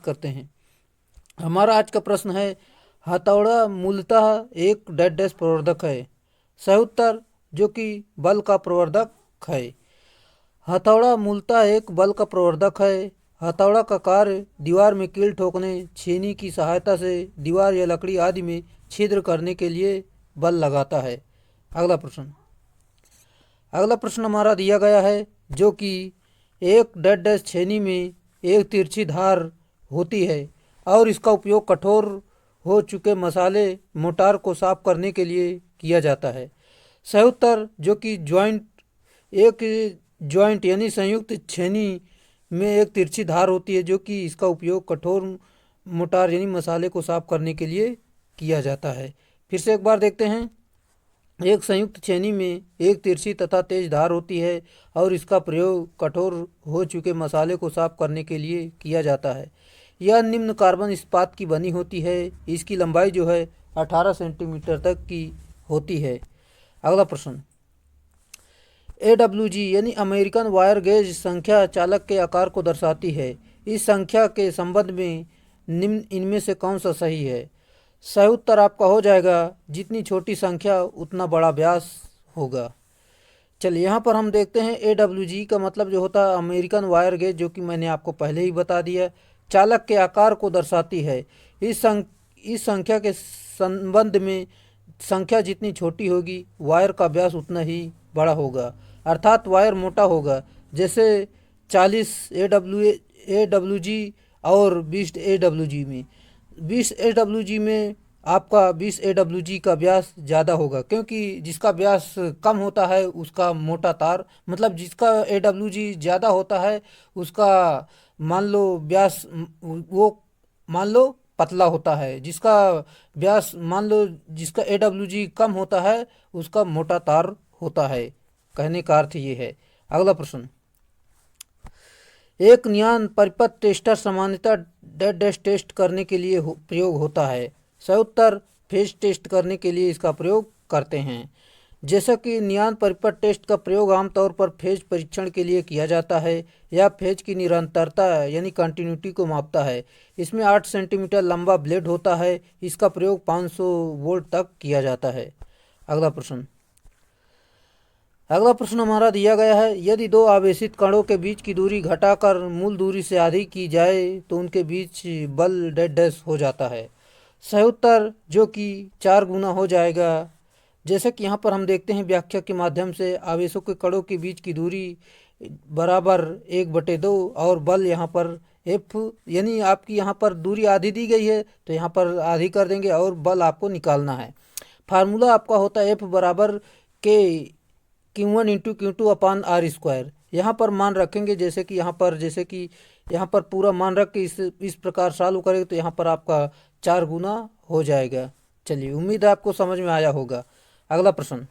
करते हैं। हमारा आज का प्रश्न है, हथौड़ा मूलतः एक डैश डैश प्रवर्धक है। सही उत्तर जो कि बल का प्रवर्धक है। हथौड़ा मूलतः एक बल का प्रवर्धक है। हथौड़ा का कार्य दीवार में कील ठोकने, छेनी की सहायता से दीवार या लकड़ी आदि में छिद्र करने के लिए बल लगाता है। अगला प्रश्न हमारा दिया गया है, जो कि एक डैश डैश छेनी में एक तिरछी धार होती है और इसका उपयोग कठोर हो चुके मसाले मोटार को साफ करने के लिए किया जाता है। सही उत्तर जो कि एक जॉइंट यानी संयुक्त छेनी में एक तिरछी धार होती है, जो कि इसका उपयोग कठोर मोटार यानी मसाले को साफ करने के लिए किया जाता है। फिर से एक बार देखते हैं। एक संयुक्त छेनी में एक तिरछी तथा तेज धार होती है और इसका प्रयोग कठोर हो चुके मसाले को साफ करने के लिए किया जाता है। यह निम्न कार्बन इस्पात की बनी होती है। इसकी लंबाई जो है 18 सेंटीमीटर तक की होती है। अगला प्रश्न, AWG यानी अमेरिकन वायर गेज संख्या चालक के आकार को दर्शाती है। इस संख्या के संबंध में निम्न इनमें से कौन सा सही है? सही उत्तर आपका हो जाएगा, जितनी छोटी संख्या उतना बड़ा व्यास होगा। चलिए यहाँ पर हम देखते हैं AWG का मतलब जो होता है अमेरिकन वायर गेज, जो कि मैंने आपको पहले ही बता दिया, चालक के आकार को दर्शाती है। इस संख्या के संबंध में संख्या जितनी छोटी होगी वायर का व्यास उतना ही बड़ा होगा, अर्थात वायर मोटा होगा। जैसे 40 AWG और 20 AWG में 20 AWG में आपका 20 AWG का व्यास ज़्यादा होगा, क्योंकि जिसका व्यास कम होता है उसका मोटा तार, मतलब जिसका AWG ज़्यादा होता है उसका मान लो व्यास वो मान लो पतला होता है। जिसका व्यास मान लो जिसका AWG कम होता है उसका मोटा तार होता है। कहने का अर्थ ये है। अगला प्रश्न, एक नियान परिपथ टेस्टर सामान्यतः डैश डैश टेस्ट करने के लिए प्रयोग होता है। सही उत्तर फेज टेस्ट करने के लिए इसका प्रयोग करते हैं। जैसा कि नियान परिपथ टेस्ट का प्रयोग आमतौर पर फेज परीक्षण के लिए किया जाता है। यह फेज की निरंतरता यानी कंटिन्यूटी को मापता है। इसमें 8 सेंटीमीटर लंबा ब्लेड होता है। इसका प्रयोग 500 वोल्ट तक किया जाता है। अगला प्रश्न हमारा दिया गया है, यदि दो आवेशित कणों के बीच की दूरी घटाकर मूल दूरी से आधी की जाए तो उनके बीच बल डैश डैश हो जाता है। सही उत्तर जो कि 4 गुना हो जाएगा। जैसे कि यहाँ पर हम देखते हैं व्याख्या के माध्यम से, आवेशों के कणों के बीच की दूरी बराबर 1/2 और बल यहाँ पर F यानी आपकी यहाँ पर दूरी आधी दी गई है तो यहाँ पर आधी कर देंगे और बल आपको निकालना है। फार्मूला आपका होता है F बराबर के Q1 × Q2 अपान R²। यहाँ पर मान रखेंगे, जैसे कि यहाँ पर पूरा मान रख के इस प्रकार चालू करेंगे तो यहाँ पर आपका 4 गुना हो जाएगा। चलिए, उम्मीद है आपको समझ में आया होगा। अगला प्रश्न,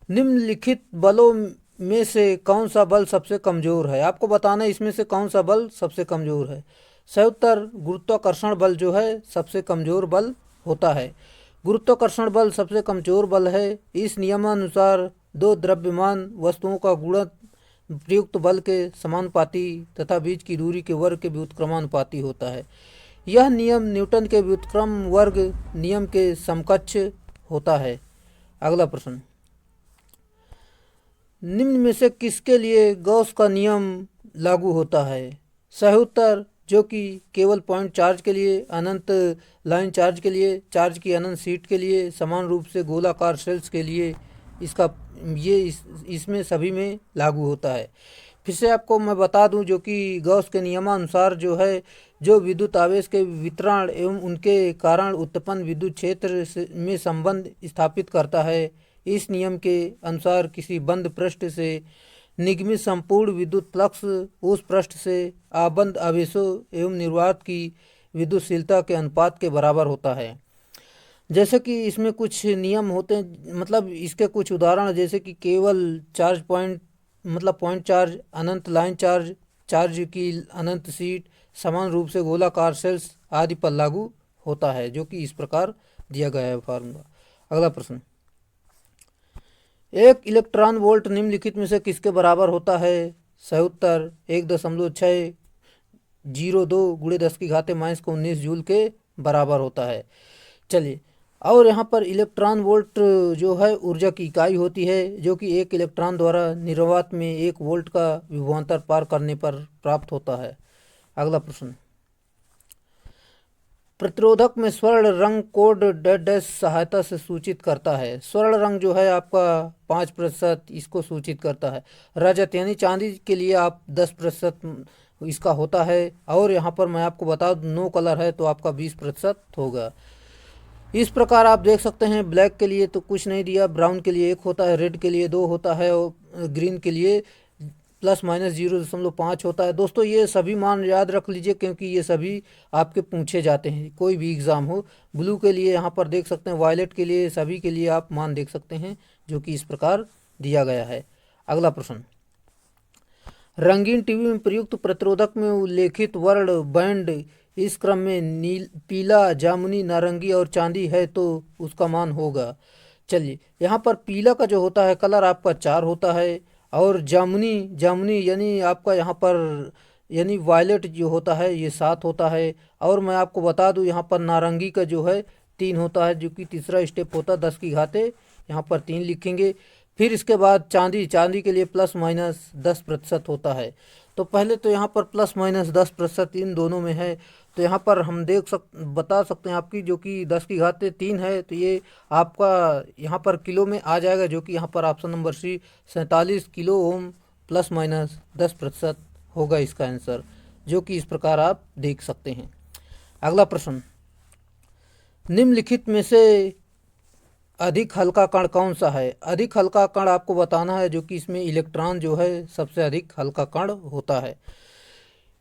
निम्नलिखित बलों में से कौन सा बल सबसे कमजोर है? आपको बताना है इसमें से कौन सा बल सबसे कमजोर है। सही उत्तर गुरुत्वाकर्षण बल जो है सबसे कमजोर बल होता है। गुरुत्वाकर्षण बल सबसे कमजोर बल है। इस नियमानुसार दो द्रव्यमान वस्तुओं का गुणन प्रयुक्त बल के समानुपाती तथा बीच की दूरी के वर्ग के व्युत्क्रमानुपाती होता है। यह नियम न्यूटन के व्युत्क्रम वर्ग नियम के समकक्ष होता है। अगला प्रश्न, निम्न में से किसके लिए गॉस का नियम लागू होता है? सही उत्तर जो कि केवल पॉइंट चार्ज के लिए, अनंत लाइन चार्ज के लिए, चार्ज की अनंत सीट के लिए, समान रूप से गोलाकार शेल्स के लिए इसमें सभी में लागू होता है। फिर से आपको मैं बता दूं, जो कि गॉस के नियमानुसार जो है, जो विद्युत आवेश के वितरण एवं उनके कारण उत्पन्न विद्युत क्षेत्र में संबंध स्थापित करता है। इस नियम के अनुसार किसी बंद पृष्ठ से निगमित संपूर्ण विद्युत फ्लक्स उस पृष्ठ से आबंद आवेशों एवं निर्वात की विद्युतशीलता के अनुपात के बराबर होता है। जैसे कि इसमें कुछ नियम होते हैं, मतलब इसके कुछ उदाहरण, जैसे कि केवल चार्ज पॉइंट चार्ज, अनंत लाइन चार्ज, चार्ज की अनंत सीट, समान रूप से गोलाकार सेल्स आदि पर लागू होता है, जो कि इस प्रकार दिया गया है फार्मूला। अगला प्रश्न, एक इलेक्ट्रॉन वोल्ट निम्नलिखित में से किसके बराबर होता है? सही उत्तर 1.6 -10⁻⁻19 जूल के बराबर होता है। चलिए, और यहाँ पर इलेक्ट्रॉन वोल्ट जो है ऊर्जा की इकाई होती है, जो कि एक इलेक्ट्रॉन द्वारा निर्वात में 1 वोल्ट का विभवांतर पार करने पर प्राप्त होता है। अगला प्रश्न, प्रतिरोधक में स्वर्ण रंग कोड डैश सहायता से सूचित करता है। स्वर्ण रंग जो है आपका 5% इसको सूचित करता है। रजत यानी चांदी के लिए आप 10% इसका होता है। और यहाँ पर मैं आपको बता दूं, नो कलर है तो आपका 20% होगा। इस प्रकार आप देख सकते हैं, ब्लैक के लिए तो कुछ नहीं दिया, ब्राउन के लिए 1 होता है, रेड के लिए 2 होता है और ग्रीन के लिए ±0.5 होता है। दोस्तों ये सभी मान याद रख लीजिए, क्योंकि ये सभी आपके पूछे जाते हैं कोई भी एग्ज़ाम हो। ब्लू के लिए यहाँ पर देख सकते हैं, वायलेट के लिए, सभी के लिए आप मान देख सकते हैं, जो कि इस प्रकार दिया गया है। अगला प्रश्न, रंगीन टीवी में प्रयुक्त प्रतिरोधक में उल्लेखित वर्ण बैंड इस क्रम में पीला, जामुनी, नारंगी और चांदी है तो उसका मान होगा। चलिए, यहाँ पर पीला का जो होता है कलर आपका 4 होता है, और जामुनी यानी आपका यहाँ पर यानी वायलेट जो होता है ये 7 होता है। और मैं आपको बता दूँ, यहाँ पर नारंगी का जो है 3 होता है, जो कि तीसरा स्टेप होता है, 10⁻, यहाँ पर 3 लिखेंगे। फिर इसके बाद चांदी के लिए ±10% होता है। तो पहले तो यहाँ पर ±10% इन दोनों में है, तो यहाँ पर हम बता सकते हैं आपकी, जो कि 10⁻³ है, तो ये आपका यहाँ पर किलो में आ जाएगा, जो कि यहाँ पर option number C 47 kilo ohm ±10% होगा इसका आंसर, जो कि इस प्रकार आप देख सकते हैं। अगला प्रश्न, निम्नलिखित में से अधिक हल्का कण कौन सा है। अधिक हल्का कण आपको बताना है, जो कि इसमें इलेक्ट्रॉन जो है सबसे अधिक हल्का कण होता है।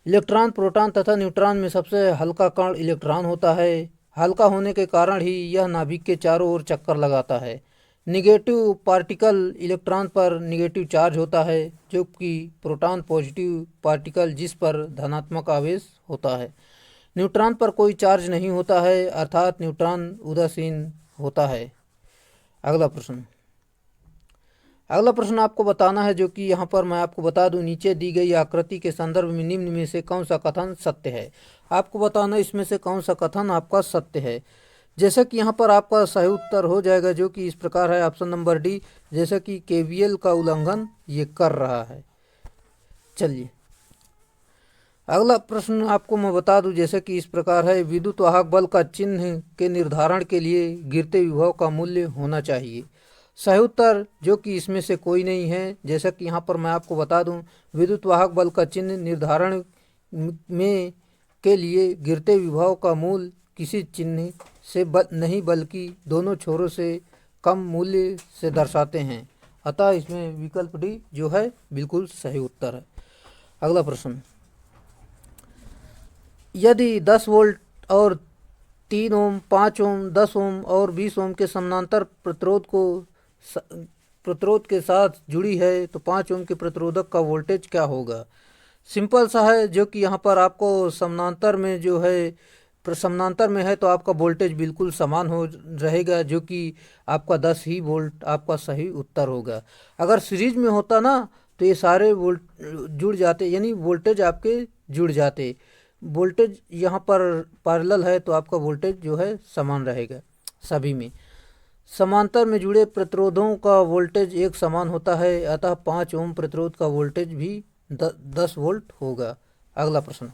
इलेक्ट्रॉन, प्रोटॉन तथा न्यूट्रॉन में सबसे हल्का कण इलेक्ट्रॉन होता है। हल्का होने के कारण ही यह नाभिक के चारों ओर चक्कर लगाता है। निगेटिव पार्टिकल इलेक्ट्रॉन पर निगेटिव चार्ज होता है, जो कि प्रोटॉन पॉजिटिव पार्टिकल जिस पर धनात्मक आवेश होता है। न्यूट्रॉन पर कोई चार्ज नहीं होता है, अर्थात न्यूट्रॉन उदासीन होता है। अगला प्रश्न आपको बताना है, जो कि यहाँ पर मैं आपको बता दूं, नीचे दी गई आकृति के संदर्भ में निम्न में से कौन सा कथन सत्य है। आपको बताना इसमें से कौन सा कथन आपका सत्य है। जैसे कि यहाँ पर आपका सही उत्तर हो जाएगा, जो कि इस प्रकार है, ऑप्शन नंबर डी, जैसे कि केवीएल का उल्लंघन ये कर रहा है। चलिए, अगला प्रश्न आपको मैं बता दूं, जैसे कि इस प्रकार है, विद्युत वाहक बल का चिन्ह के निर्धारण के लिए गिरते विभव का मूल्य होना चाहिए। सही उत्तर, जो कि इसमें से कोई नहीं है। जैसा कि यहाँ पर मैं आपको बता दूं, विद्युत वाहक बल का चिन्ह निर्धारण में के लिए गिरते विभव का मूल्य किसी चिन्ह से नहीं बल्कि दोनों छोरों से कम मूल्य से दर्शाते हैं। अतः इसमें विकल्प डी जो है बिल्कुल सही उत्तर है। अगला प्रश्न, यदि 10 वोल्ट और 3 ओम, 5 ओम, 10 ओम और 20 ओम के समानांतर प्रतिरोध के साथ जुड़ी है, तो 5 ओम के प्रतिरोधक का वोल्टेज क्या होगा। सिंपल सा है, जो कि यहाँ पर आपको समानांतर में है तो आपका वोल्टेज बिल्कुल समान हो रहेगा, जो कि आपका 10 ही वोल्ट आपका सही उत्तर होगा। अगर सीरीज में होता ना, तो ये सारे वोल्ट जुड़ जाते, यानी वोल्टेज आपके जुड़ जाते। वोल्टेज यहाँ पर पैरेलल है तो आपका वोल्टेज जो है समान रहेगा सभी में। समांतर में जुड़े प्रतिरोधों का वोल्टेज एक समान होता है, अतः 5 ओम प्रतिरोध का वोल्टेज भी 10 वोल्ट होगा। अगला प्रश्न,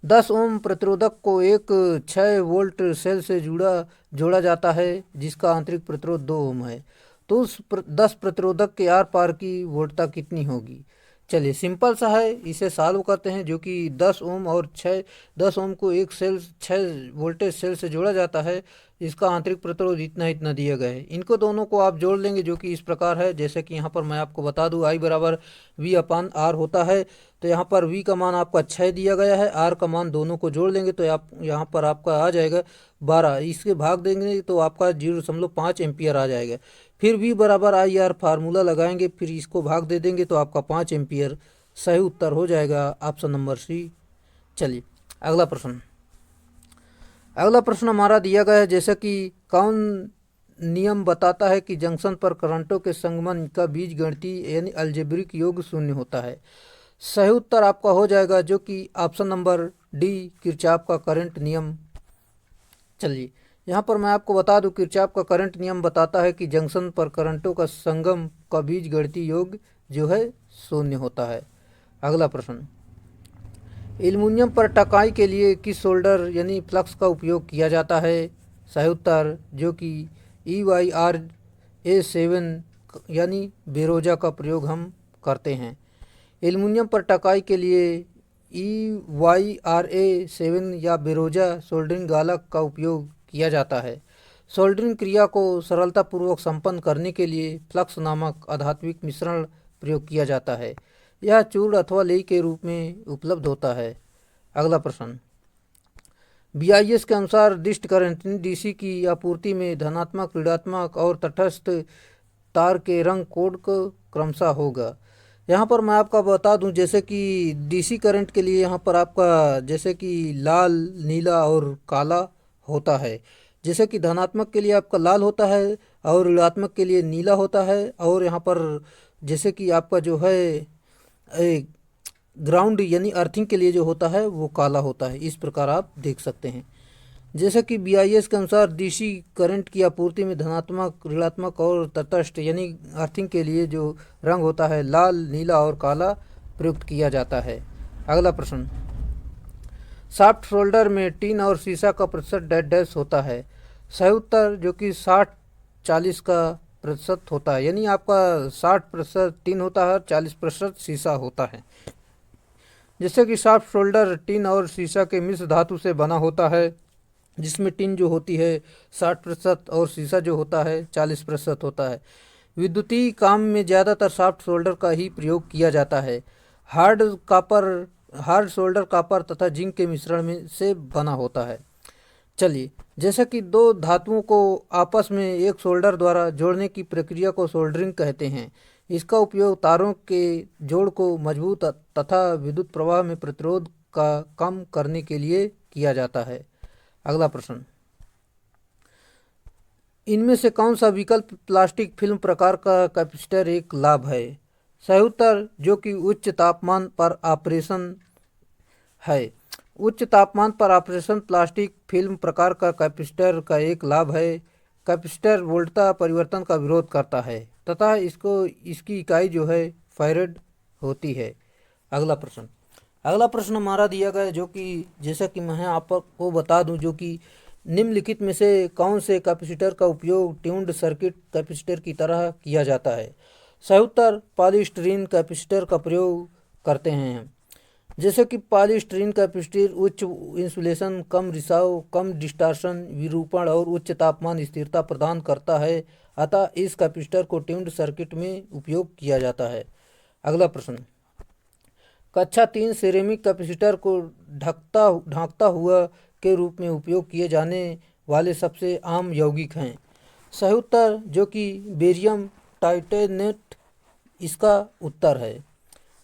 10 ओम प्रतिरोधक को एक 6 वोल्ट सेल से जोड़ा जाता है, जिसका आंतरिक प्रतिरोध 2 ओम है, तो उस 10 प्रतिरोधक के आर पार की वोल्टता कितनी होगी। चलिए, सिंपल सा है, इसे सॉल्व करते हैं। जो कि 10 ओम और 10 ओम को एक 6 वोल्टेज सेल से जोड़ा जाता है, इसका आंतरिक प्रतिरोध इतना दिया गया है। इनको दोनों को आप जोड़ लेंगे, जो कि इस प्रकार है। जैसे कि यहाँ पर मैं आपको बता दूँ, I बराबर V/R होता है, तो यहाँ पर V का मान आपका 6 दिया गया है, R का मान दोनों को जोड़ लेंगे तो आप यहाँ पर आपका आ जाएगा 12, इसके भाग देंगे तो आपका 0.5 एम्पियर आ जाएगा। फिर V बराबर IR फार्मूला लगाएंगे, फिर इसको भाग दे देंगे तो आपका 5 एम्पियर सही उत्तर हो जाएगा, ऑप्शन नंबर सी। चलिए, अगला प्रश्न हमारा दिया गया है, जैसे कि कौन नियम बताता है कि जंक्शन पर करंटों के संगमन का बीजगणितीय यानी अलजेब्रिक योग शून्य होता है। सही उत्तर आपका हो जाएगा जो कि ऑप्शन नंबर डी, किरचॉफ का करंट नियम। चलिए यहाँ पर मैं आपको बता दूं, किरचॉफ का करंट नियम बताता है कि जंक्शन पर करंटों का संगम का बीजगणितीय योग जो है शून्य होता है। अगला प्रश्न, एल्युमिनियम पर टकाई के लिए किस सोल्डर यानी फ्लक्स का उपयोग किया जाता है? सही उत्तर जो कि EYRA7 यानी बेरोजा का प्रयोग हम करते हैं। एल्युमिनियम पर टकाई के लिए EYRA7 या बेरोजा सोल्डरिंग गालक का उपयोग किया जाता है। सोल्डरिंग क्रिया को सरलतापूर्वक संपन्न करने के लिए फ्लक्स नामक आधात्मिक मिश्रण प्रयोग किया जाता है। यह चूर्ण अथवा लेई के रूप में उपलब्ध होता है। अगला प्रश्न, BIS के अनुसार दिष्ट करंट DC की आपूर्ति में धनात्मक, ऋणात्मक और तटस्थ तार के रंग कोड क्रमशः होगा। यहाँ पर मैं आपका बता दूं, जैसे कि DC करंट के लिए यहाँ पर आपका जैसे कि लाल, नीला और काला होता है। जैसे कि धनात्मक के लिए आपका लाल होता है और ऋणात्मक के लिए नीला होता है, और यहाँ पर जैसे कि आपका जो है ग्राउंड यानी अर्थिंग के लिए जो होता है वो काला होता है। इस प्रकार आप देख सकते हैं। जैसे कि BIS के अनुसार DC करंट की आपूर्ति में धनात्मक, ऋणात्मक और तटस्थ यानी अर्थिंग के लिए जो रंग होता है लाल, नीला और काला प्रयुक्त किया जाता है। अगला प्रश्न, सॉफ्ट सोल्डर में टीन और सीसा का प्रतिशत डैश डैश होता है। सही उत्तर जो कि 60-40 का प्रतिशत होता है, यानी आपका 60% टीन होता है और 40% सीसा होता है। जैसे कि सॉफ्ट सोल्डर टीन और सीसा के मिश्र धातु से बना होता है, जिसमें टीन जो होती है 60% और सीसा जो होता है 40% होता है। विद्युतीय काम में ज़्यादातर सॉफ्ट सोल्डर का ही प्रयोग किया जाता है। हार्ड सोल्डर कॉपर तथा जिंक के मिश्रण में से बना होता है। चलिए, जैसे कि दो धातुओं को आपस में एक सोल्डर द्वारा जोड़ने की प्रक्रिया को सोल्डरिंग कहते हैं। इसका उपयोग तारों के जोड़ को मजबूत तथा विद्युत प्रवाह में प्रतिरोध का कम करने के लिए किया जाता है। अगला प्रश्न, इनमें से कौन सा विकल्प प्लास्टिक फिल्म प्रकार का कैपेसिटर एक लाभ है? सही उत्तर जो कि उच्च तापमान पर ऑपरेशन है। उच्च तापमान पर ऑपरेशन प्लास्टिक फिल्म प्रकार का कैपेसिटर का एक लाभ है। कैपेसिटर वोल्टता परिवर्तन का विरोध करता है तथा इसकी इकाई जो है फैराड होती है। अगला प्रश्न हमारा दिया गया जो कि जैसा कि मैं आपको बता दूं, जो कि निम्नलिखित में से कौन से कैपेसिटर का उपयोग ट्यून्ड सर्किट कैपेसिटर की तरह किया जाता है? सही उत्तर पॉलीस्टीरीन कैपेसिटर का प्रयोग करते हैं। जैसे कि पॉलीस्टीरीन कैपेसिटर उच्च इंसुलेशन, कम रिसाव, कम डिस्टॉर्शन, विरूपण और उच्च तापमान स्थिरता प्रदान करता है, अतः इस कैपेसिटर को ट्यून्ड सर्किट में उपयोग किया जाता है। अगला प्रश्न, कक्षा 3 सिरेमिक कैपेसिटर को ढांकता हुआ के रूप में उपयोग किए जाने वाले सबसे आम यौगिक हैं। सही उत्तर जो कि बेरियम टाइटेनेट इसका उत्तर है।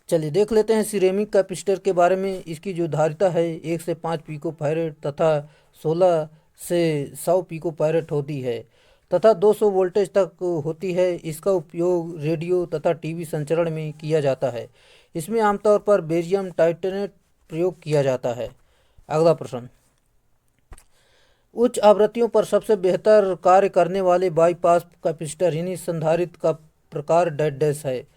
चलिए देख लेते हैं सिरेमिक कैपेसिटर के बारे में। इसकी जो धारिता है 1 से 5 पिको फैरेड तथा 16 से 100 पिको फैरेड होती है तथा 200 वोल्टेज तक होती है। इसका उपयोग रेडियो तथा टीवी संचरण में किया जाता है। इसमें आमतौर पर बेरियम टाइटेनेट प्रयोग किया जाता है। अगला प्रश्न, उच्च आवृत्तियों पर सबसे बेहतर कार्य करने वाले बाईपास कैपेसिटर यानी संधारित्र का प्रकार डैश डैश है।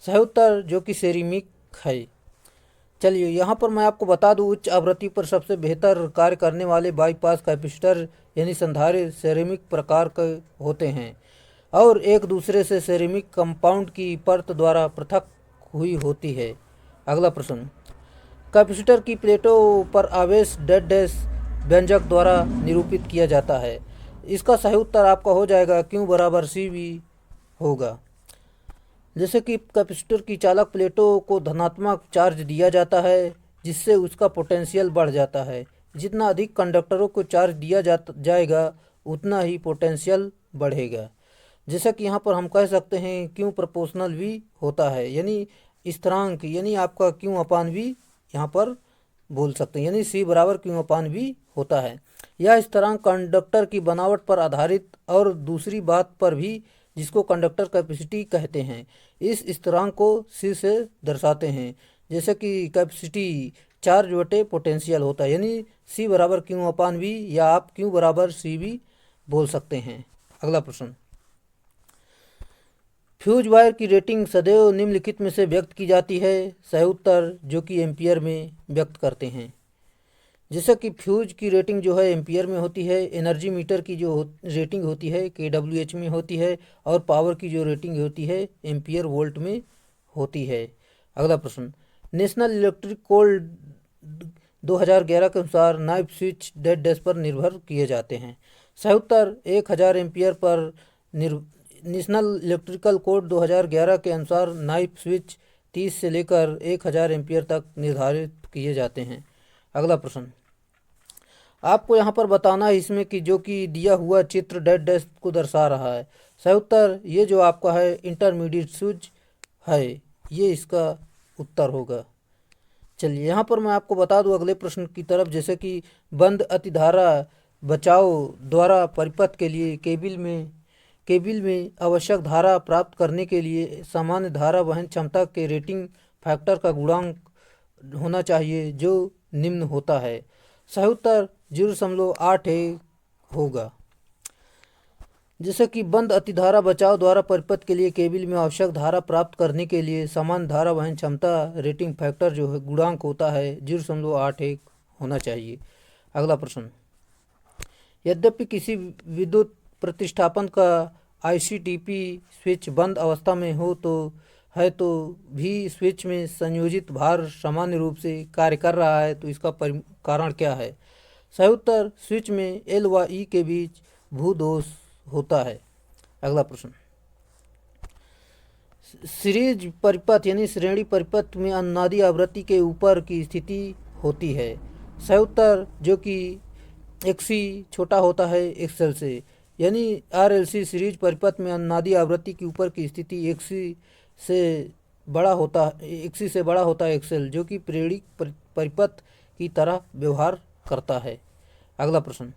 सही उत्तर जो कि सेरेमिक है। चलिए यहाँ पर मैं आपको बता दूं, उच्च आवृत्ति पर सबसे बेहतर कार्य करने वाले बाईपास कैपेसिटर यानी संधारित्र सेरेमिक प्रकार के होते हैं और एक दूसरे से सेरेमिक कंपाउंड की परत द्वारा पृथक हुई होती है। अगला प्रश्न, कैपेसिटर की प्लेटों पर आवेश डैश डैश व्यंजक द्वारा निरूपित किया जाता है। इसका सही उत्तर आपका हो जाएगा Q बराबर CV होगा। जैसे कि कैपेसिटर की चालक प्लेटों को धनात्मक चार्ज दिया जाता है जिससे उसका पोटेंशियल बढ़ जाता है। जितना अधिक कंडक्टरों को चार्ज दिया जाएगा उतना ही पोटेंशियल बढ़ेगा। जैसा कि यहाँ पर हम कह सकते हैं Q प्रोपोर्शनल V होता है, यानी स्थिरांक यानी आपका Q/V यहाँ पर बोल सकते हैं, यानी C बराबर Q/V होता है। यह स्थिरांक कंडक्टर की बनावट पर आधारित और दूसरी बात पर भी जिसको कंडक्टर कैपेसिटी कहते हैं, इस स्थिरांक को C से दर्शाते हैं जैसे कि कैपेसिटी चार्ज बटे पोटेंशियल होता है, यानी C बराबर Q/V या आप Q बराबर C भी बोल सकते हैं। अगला प्रश्न, फ्यूज वायर की रेटिंग सदैव निम्नलिखित में से व्यक्त की जाती है। सही उत्तर जो कि एम्पियर में व्यक्त करते हैं। जैसे कि फ्यूज की रेटिंग जो है एम्पियर में होती है, एनर्जी मीटर की जो रेटिंग होती है kWh में होती है, और पावर की जो रेटिंग होती है एम्पियर वोल्ट में होती है। अगला प्रश्न, नेशनल इलेक्ट्रिक कोड 2011 के अनुसार नाइफ स्विच डेड डैश पर निर्भर किए जाते हैं। सही उत्तर 1000 ampere per national electrical code 2011 के अनुसार नाइफ स्विच 30 से लेकर 1000 एम्पियर तक निर्धारित किए जाते हैं। अगला प्रश्न, आपको यहाँ पर बताना है इसमें कि जो कि दिया हुआ चित्र डेड डैश को दर्शा रहा है। सही उत्तर ये जो आपका है इंटरमीडिएट स्विच है, ये इसका उत्तर होगा। चलिए यहाँ पर मैं आपको बता दूं अगले प्रश्न की तरफ। जैसे कि बंद अतिधारा बचाव द्वारा परिपथ के लिए केबिल में आवश्यक धारा प्राप्त करने के लिए सामान्य धारा वहन क्षमता के रेटिंग फैक्टर का गुणांक होना चाहिए जो निम्न होता है। सही उत्तर 0.81 होगा। जैसे कि बंद अतिधारा बचाव द्वारा परिपथ के लिए केबिल में आवश्यक धारा प्राप्त करने के लिए समान धारा वहन क्षमता रेटिंग फैक्टर जो है गुणांक होता है 0.81 होना चाहिए। अगला प्रश्न, यद्यपि किसी विद्युत प्रतिष्ठापन का ICTP स्विच बंद अवस्था में हो तो भी स्विच में संयोजित भार सामान्य रूप से कार्य कर रहा है, तो इसका कारण क्या है। सही उत्तर स्विच में L व E के बीच भूदोष होता है। अगला प्रश्न, सीरीज परिपथ यानी श्रेणी परिपथ में अनुनादी आवृत्ति के ऊपर की स्थिति होती है। सही उत्तर जो कि XC छोटा होता है XL से, यानी RLC सीरीज परिपथ में अनुनादी आवृत्ति के ऊपर की स्थिति XC से बड़ा होता है XL, जो कि प्रेरक परिपथ की तरह व्यवहार करता है। अगला प्रश्न,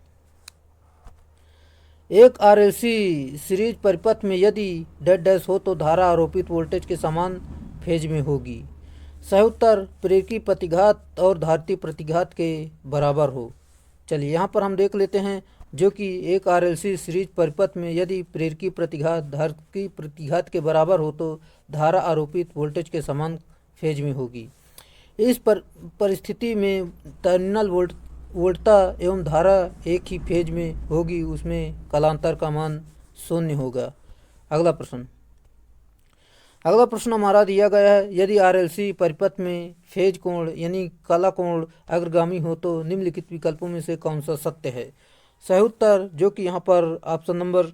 एक RLC सीरीज परिपथ में यदि डेड डैश हो तो धारा आरोपित वोल्टेज के समान फेज में होगी। सही उत्तर प्रेरकी प्रतिघात और धारिती प्रतिघात के बराबर हो। चलिए यहाँ पर हम देख लेते हैं जो कि एक RLC सीरीज परिपथ में यदि प्रेरकी प्रतिघात धारिती प्रतिघात के बराबर हो तो धारा आरोपित वोल्टेज के समान फेज में होगी। इस परिस्थिति में टर्मिनल वोल्टता एवं धारा एक ही फेज में होगी, उसमें कालांतर का मान 0 होगा। अगला प्रश्न हमारा दिया गया है, यदि RLC परिपथ में फेज कोण यानी काला कोण अग्रगामी हो तो निम्नलिखित विकल्पों में से कौन सा सत्य है। सही उत्तर जो कि यहाँ पर ऑप्शन नंबर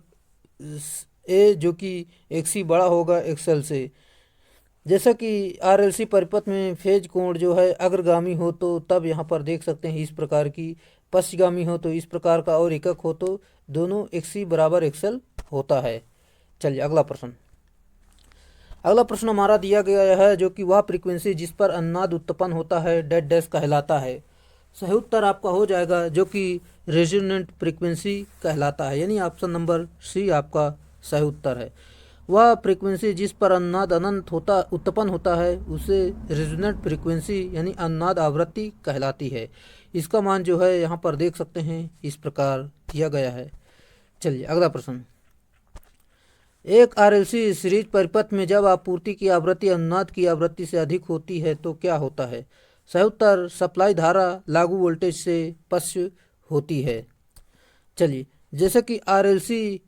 A जो कि XC बड़ा होगा XL से। जैसा कि RLC परिपथ में फेज कोण जो है अग्रगामी हो तो तब यहाँ पर देख सकते हैं इस प्रकार की, पश्चगामी हो तो इस प्रकार का, और एकक हो तो दोनों XC बराबर XL होता है। चलिए अगला प्रश्न हमारा दिया गया है जो कि वह फ्रीक्वेंसी जिस पर अनुनाद उत्पन्न होता है डेड डैश कहलाता है। सही उत्तर आपका हो जाएगा जो कि रेजोनेंट फ्रीक्वेंसी कहलाता है, यानी ऑप्शन नंबर C आपका सही उत्तर है। वह फ्रीक्वेंसी जिस पर अनुनाद अनंत उत्पन्न होता है उसे रेजोनेंट फ्रीक्वेंसी यानी अनुनाद आवृत्ति कहलाती है। इसका मान जो है यहाँ पर देख सकते हैं इस प्रकार दिया गया है। चलिए अगला प्रश्न, एक RLC सीरीज परिपथ में जब आपूर्ति की आवृत्ति अनुनाद की आवृत्ति से अधिक होती है तो क्या होता है। सही उत्तर सप्लाई धारा लागू वोल्टेज से पश्च होती है। चलिए जैसे कि RLC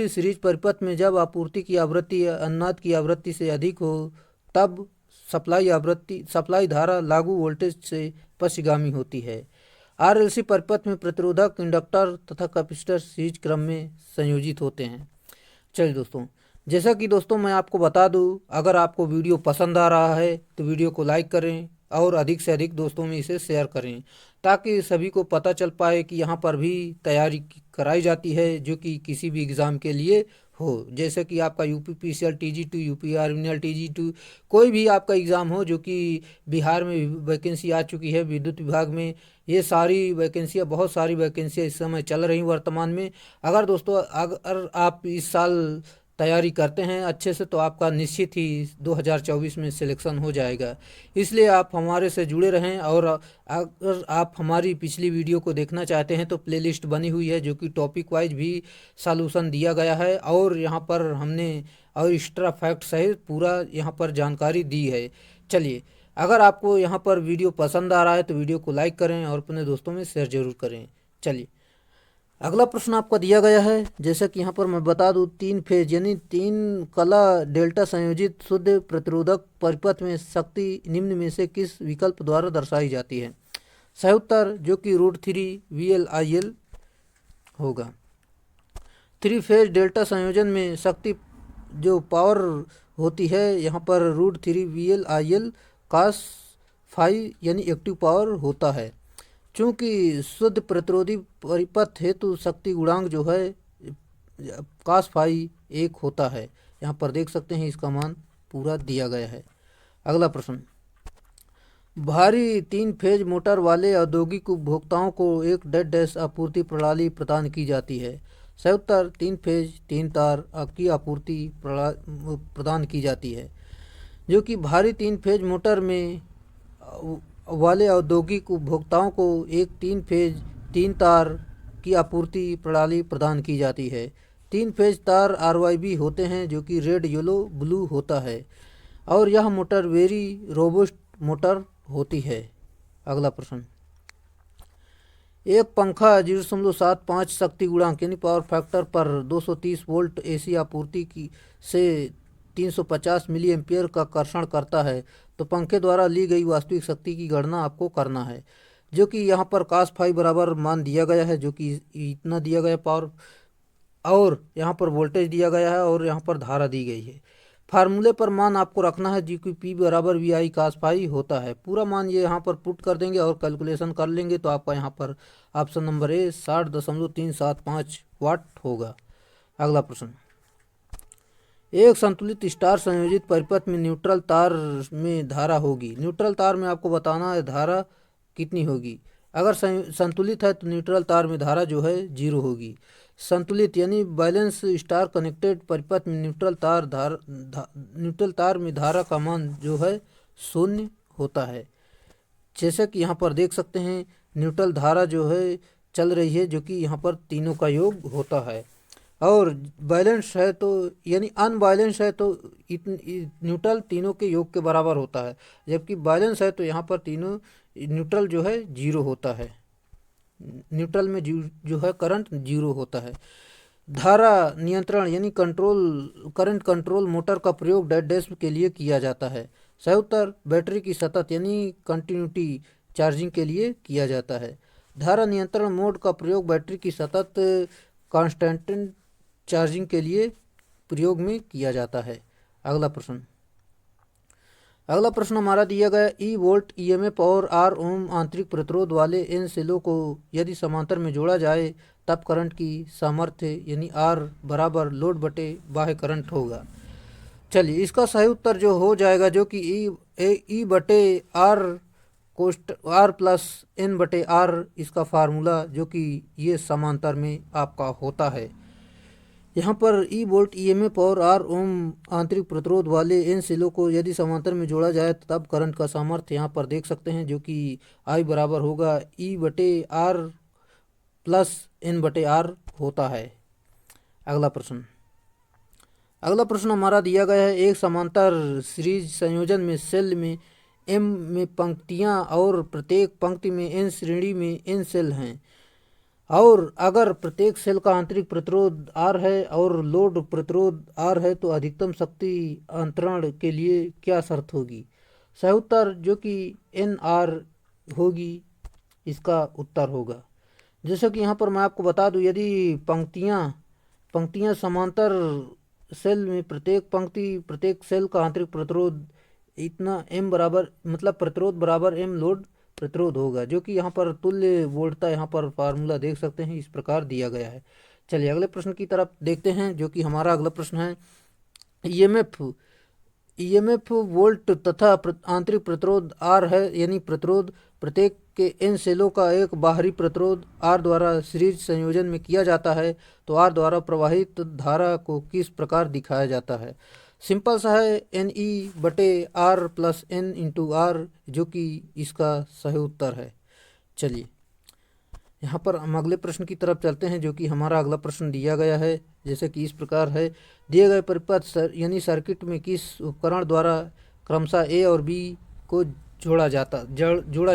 सीरीज परिपथ में जब आपूर्ति की आवृत्ति अनुनाद की आवृत्ति से अधिक हो तब सप्लाई धारा लागू वोल्टेज से पश्चगामी होती है। RLC परिपथ में प्रतिरोधक, इंडक्टर तथा कैपेसिटर सीरीज क्रम में संयोजित होते हैं। चलिए दोस्तों, जैसा कि दोस्तों मैं आपको बता दूं, अगर आपको वीडियो पसंद आ रहा है तो वीडियो को लाइक करें और अधिक से अधिक दोस्तों में इसे शेयर करें ताकि सभी को पता चल पाए कि यहाँ पर भी तैयारी कराई जाती है जो कि किसी भी एग्ज़ाम के लिए हो। जैसे कि आपका UPPCL TG2, UP आर्मिनल TG2, कोई भी आपका एग्ज़ाम हो जो कि बिहार में वैकेंसी आ चुकी है विद्युत विभाग में, ये सारी वैकेंसियाँ, बहुत सारी वैकेंसियाँ इस समय चल रही वर्तमान में। अगर दोस्तों अगर आप इस साल तैयारी करते हैं अच्छे से तो आपका निश्चित ही 2024 में सिलेक्शन हो जाएगा। इसलिए आप हमारे से जुड़े रहें, और अगर आप हमारी पिछली वीडियो को देखना चाहते हैं तो प्लेलिस्ट बनी हुई है जो कि टॉपिक वाइज भी सॉल्यूशन दिया गया है, और यहाँ पर हमने और एक्स्ट्रा फैक्ट सहित पूरा यहाँ पर जानकारी दी है। चलिए, अगर आपको यहाँ पर वीडियो पसंद आ रहा है तो वीडियो को लाइक करें और अपने दोस्तों में शेयर जरूर करें। चलिए, अगला प्रश्न आपका दिया गया है, जैसा कि यहाँ पर मैं बता दूँ, 3 फेज यानी 3 कला डेल्टा संयोजित शुद्ध प्रतिरोधक परिपथ में शक्ति निम्न में से किस विकल्प द्वारा दर्शाई जाती है? सही उत्तर जो कि √3 VLIL होगा। 3 फेज डेल्टा संयोजन में शक्ति जो पावर होती है यहाँ पर √3 VLIL cos फाई यानी एक्टिव पावर होता है। चूँकि शुद्ध प्रतिरोधी परिपथ हेतु शक्ति गुणांक जो है cos फाई 1 होता है। यहाँ पर देख सकते हैं इसका मान पूरा दिया गया है। अगला प्रश्न, भारी 3 फेज मोटर वाले औद्योगिक उपभोक्ताओं को एक डेड डैश आपूर्ति प्रणाली प्रदान की जाती है। सही उत्तर 3 फेज 3 तार की आपूर्ति प्रदान की जाती है, जो कि भारी 3 फेज मोटर में वाले औद्योगिक उपभोक्ताओं को एक 3 फेज 3 तार की आपूर्ति प्रणाली प्रदान की जाती है। 3 फेज तार RYB होते हैं जो कि रेड येलो ब्लू होता है, और यह मोटर वेरी रोबस्ट मोटर होती है। अगला प्रश्न, एक पंखा 0.75 शक्ति गुणांक यानी पावर फैक्टर पर 230 वोल्ट AC आपूर्ति की से 350 मिली एम्पियर का कर्षण करता है, तो पंखे द्वारा ली गई वास्तविक शक्ति की गणना आपको करना है, जो कि यहाँ पर cos फाई बराबर मान दिया गया है, जो कि इतना दिया गया पावर, और यहाँ पर वोल्टेज दिया गया है, और यहाँ पर धारा दी गई है। फार्मूले पर मान आपको रखना है, जो कि P बराबर VI cos फाई होता है। पूरा मान ये यहाँ पर पुट कर देंगे और कैलकुलेशन कर लेंगे तो आपका यहाँ पर ऑप्शन नंबर ए 60.375 वाट होगा। अगला प्रश्न, एक संतुलित स्टार संयोजित परिपथ में न्यूट्रल तार में धारा होगी। न्यूट्रल तार में आपको बताना है धारा कितनी होगी। अगर संतुलित है तो न्यूट्रल तार में धारा जो है 0 होगी। संतुलित यानी बैलेंस स्टार कनेक्टेड परिपथ में न्यूट्रल तार में धारा का मान जो है 0 होता है। जैसे कि यहाँ पर देख सकते हैं न्यूट्रल धारा जो है चल रही है, जो कि यहाँ पर तीनों का योग होता है, और बैलेंस है तो यानी अनबैलेंस है तो न्यूट्रल तीनों के योग के बराबर होता है, जबकि बैलेंस है तो यहाँ पर तीनों न्यूट्रल जो है 0 होता है। न्यूट्रल में जो है करंट 0 होता है। धारा नियंत्रण यानी करंट कंट्रोल मोटर का प्रयोग डेड डैश के लिए किया जाता है। सही उत्तर बैटरी की सतत यानी कंटिन्यूटी चार्जिंग के लिए किया जाता है। धारा नियंत्रण मोड का प्रयोग बैटरी की सतत कांस्टेंट चार्जिंग के लिए प्रयोग में किया जाता है। अगला प्रश्न हमारा दिया गया, ई वोल्ट EMF और R ओम आंतरिक प्रतिरोध वाले इन सेलों को यदि समांतर में जोड़ा जाए तब करंट की सामर्थ्य यानी R बराबर लोड बटे बाह्य करंट होगा। चलिए, इसका सही उत्तर जो हो जाएगा, जो कि ई बटे R प्लस N बटे R इसका फार्मूला, जो कि ये समांतर में आपका होता है। यहाँ पर ई वोल्ट EMF और R ओम आंतरिक प्रतिरोध वाले इन सेलों को यदि समांतर में जोड़ा जाए तब करंट का सामर्थ्य यहाँ पर देख सकते हैं, जो कि I बराबर होगा E बटे R प्लस N बटे R होता है। अगला प्रश्न हमारा दिया गया है, एक समांतर सीरीज संयोजन में सेल में M में पंक्तियाँ और प्रत्येक पंक्ति में N श्रेणी में N सेल हैं, और अगर प्रत्येक सेल का आंतरिक प्रतिरोध R है और लोड प्रतिरोध R है तो अधिकतम शक्ति अंतरण के लिए क्या शर्त होगी? सही उत्तर जो कि NR होगी इसका उत्तर होगा। जैसे कि यहाँ पर मैं आपको बता दूं, यदि पंक्तियाँ समांतर सेल में प्रत्येक सेल का आंतरिक प्रतिरोध इतना M बराबर मतलब प्रतिरोध बराबर M लोड प्रतिरोध होगा, जो कि यहाँ पर तुल्य वोल्टता यहाँ पर फार्मूला देख सकते हैं इस प्रकार दिया गया है। चलिए अगले प्रश्न की तरफ देखते हैं, जो कि हमारा अगला प्रश्न है, EMF वोल्ट तथा आंतरिक प्रतिरोध R है, यानी प्रतिरोध प्रत्येक के इन सेलों का एक बाहरी प्रतिरोध R द्वारा सीरीज संयोजन में किया जाता है तो R द्वारा प्रवाहित धारा को किस प्रकार दिखाया जाता है। सिंपल सा है, NE/R प्लस N/R, जो कि इसका सही उत्तर है। चलिए यहाँ पर हम अगले प्रश्न की तरफ चलते हैं, जो कि हमारा अगला प्रश्न दिया गया है, जैसे कि इस प्रकार है। दिए गए परिपथ यानी सर्किट में किस उपकरण द्वारा क्रमशः A और B को जोड़ा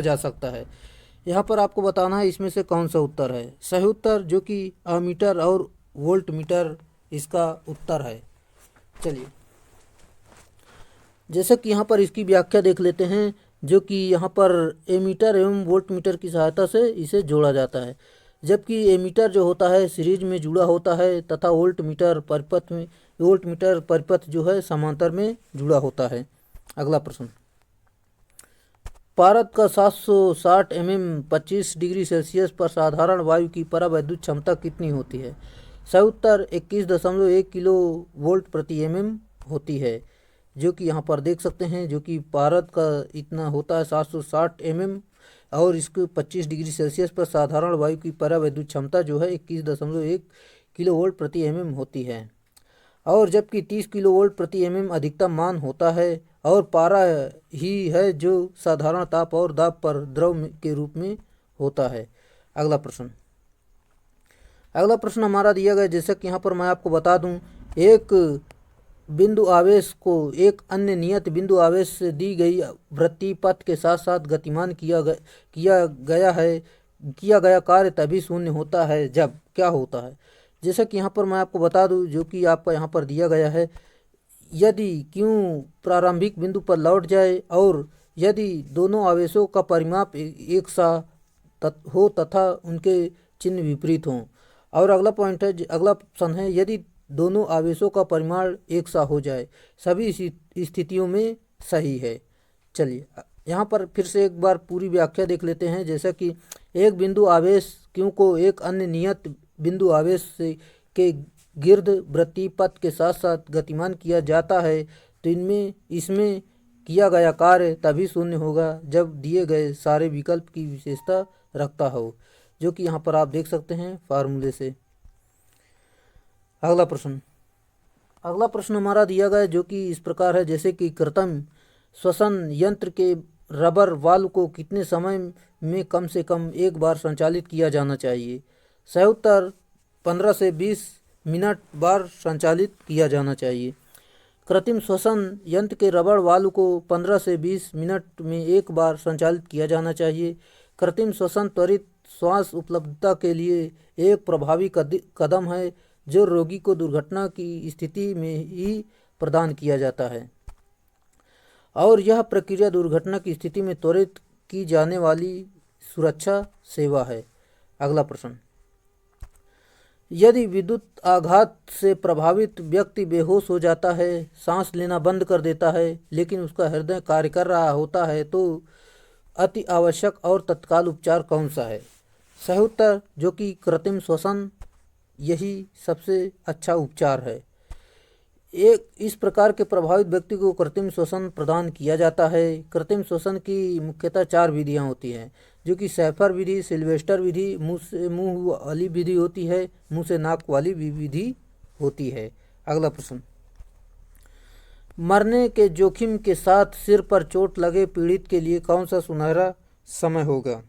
जा सकता है। यहाँ पर आपको बताना है इसमें से कौन सा उत्तर है। सही उत्तर जो कि अमीटर और वोल्ट मीटर इसका उत्तर है। चलिए जैसे कि यहाँ पर इसकी व्याख्या देख लेते हैं, जो कि यहाँ पर एमीटर एवं वोल्ट मीटर की सहायता से इसे जोड़ा जाता है। जबकि एमीटर जो होता है सीरीज में जुड़ा होता है तथा वोल्ट मीटर परिपथ जो है समांतर में जुड़ा होता है। अगला प्रश्न, पारद का 760 mm 25 डिग्री सेल्सियस पर साधारण वायु की परावैद्युत क्षमता कितनी होती है। सही उत्तर 21.1 किलो वोल्ट प्रति mm होती है, जो कि यहाँ पर देख सकते हैं, जो कि पारद का इतना होता है 760 mm और इसको 25 डिग्री सेल्सियस पर साधारण वायु की परावैद्युत क्षमता जो है 21.1 किलो वोल्ट प्रति mm होती है। और जबकि 30 किलो वोल्ट प्रति mm अधिकतम मान होता है और पारा ही है जो साधारण ताप और दाब पर द्रव के रूप में होता है। अगला प्रश्न हमारा दिया गया, जैसा कि यहाँ पर मैं आपको बता दूं, एक बिंदु आवेश को एक अन्य नियत बिंदु आवेश से दी गई वृत्तीय पथ के साथ साथ गतिमान किया गया कार्य तभी शून्य होता है जब क्या होता है। जैसा कि यहाँ पर मैं आपको बता दूं, जो कि आपका यहाँ पर दिया गया है, यदि Q प्रारंभिक बिंदु पर लौट जाए और यदि दोनों आवेशों का परिमाप एक सा हो तथा उनके चिन्ह विपरीत हों। और अगला ऑप्शन है, यदि दोनों आवेशों का परिमाण एक सा हो जाए। सभी स्थितियों में सही है। चलिए यहाँ पर फिर से एक बार पूरी व्याख्या देख लेते हैं। जैसा कि एक बिंदु आवेश Q को एक अन्य नियत बिंदु आवेश के गिर्द वृत्तीय पथ के साथ साथ गतिमान किया जाता है तो इसमें किया गया कार्य तभी शून्य होगा जब दिए गए सारे विकल्प की विशेषता रखता हो, जो कि यहाँ पर आप देख सकते हैं फार्मूले से। अगला प्रश्न हमारा दिया गया, जो कि इस प्रकार है, जैसे कि कृत्रिम श्वसन यंत्र के रबर वाल्व को कितने समय में कम से कम एक बार संचालित किया जाना चाहिए। सही उत्तर 15 से 20 मिनट बार संचालित किया जाना चाहिए। कृत्रिम श्वसन यंत्र के रबर वाल्व को 15 से 20 मिनट में एक बार संचालित किया जाना चाहिए। कृत्रिम श्वसन त्वरित श्वास उपलब्धता के लिए एक प्रभावी कदम है जो रोगी को दुर्घटना की स्थिति में ही प्रदान किया जाता है और यह प्रक्रिया दुर्घटना की स्थिति में त्वरित की जाने वाली सुरक्षा सेवा है। अगला प्रश्न, यदि विद्युत आघात से प्रभावित व्यक्ति बेहोश हो जाता है, सांस लेना बंद कर देता है, लेकिन उसका हृदय कार्य कर रहा होता है, तो अति आवश्यक और तत्काल उपचार कौन सा है। सही उत्तर जो कि कृत्रिम श्वसन यही सबसे अच्छा उपचार है। एक इस प्रकार के प्रभावित व्यक्ति को कृत्रिम श्वसन प्रदान किया जाता है। कृत्रिम श्वसन की मुख्यतः 4 विधियां होती हैं, जो कि सैफर विधि, सिल्वेस्टर विधि, मुंह से मुंह वाली विधि होती है, मुंह से नाक वाली विधि होती है। अगला प्रश्न, मरने के जोखिम के साथ सिर पर चोट लगे पीड़ित के लिए कौन सा सुनहरा समय होगा।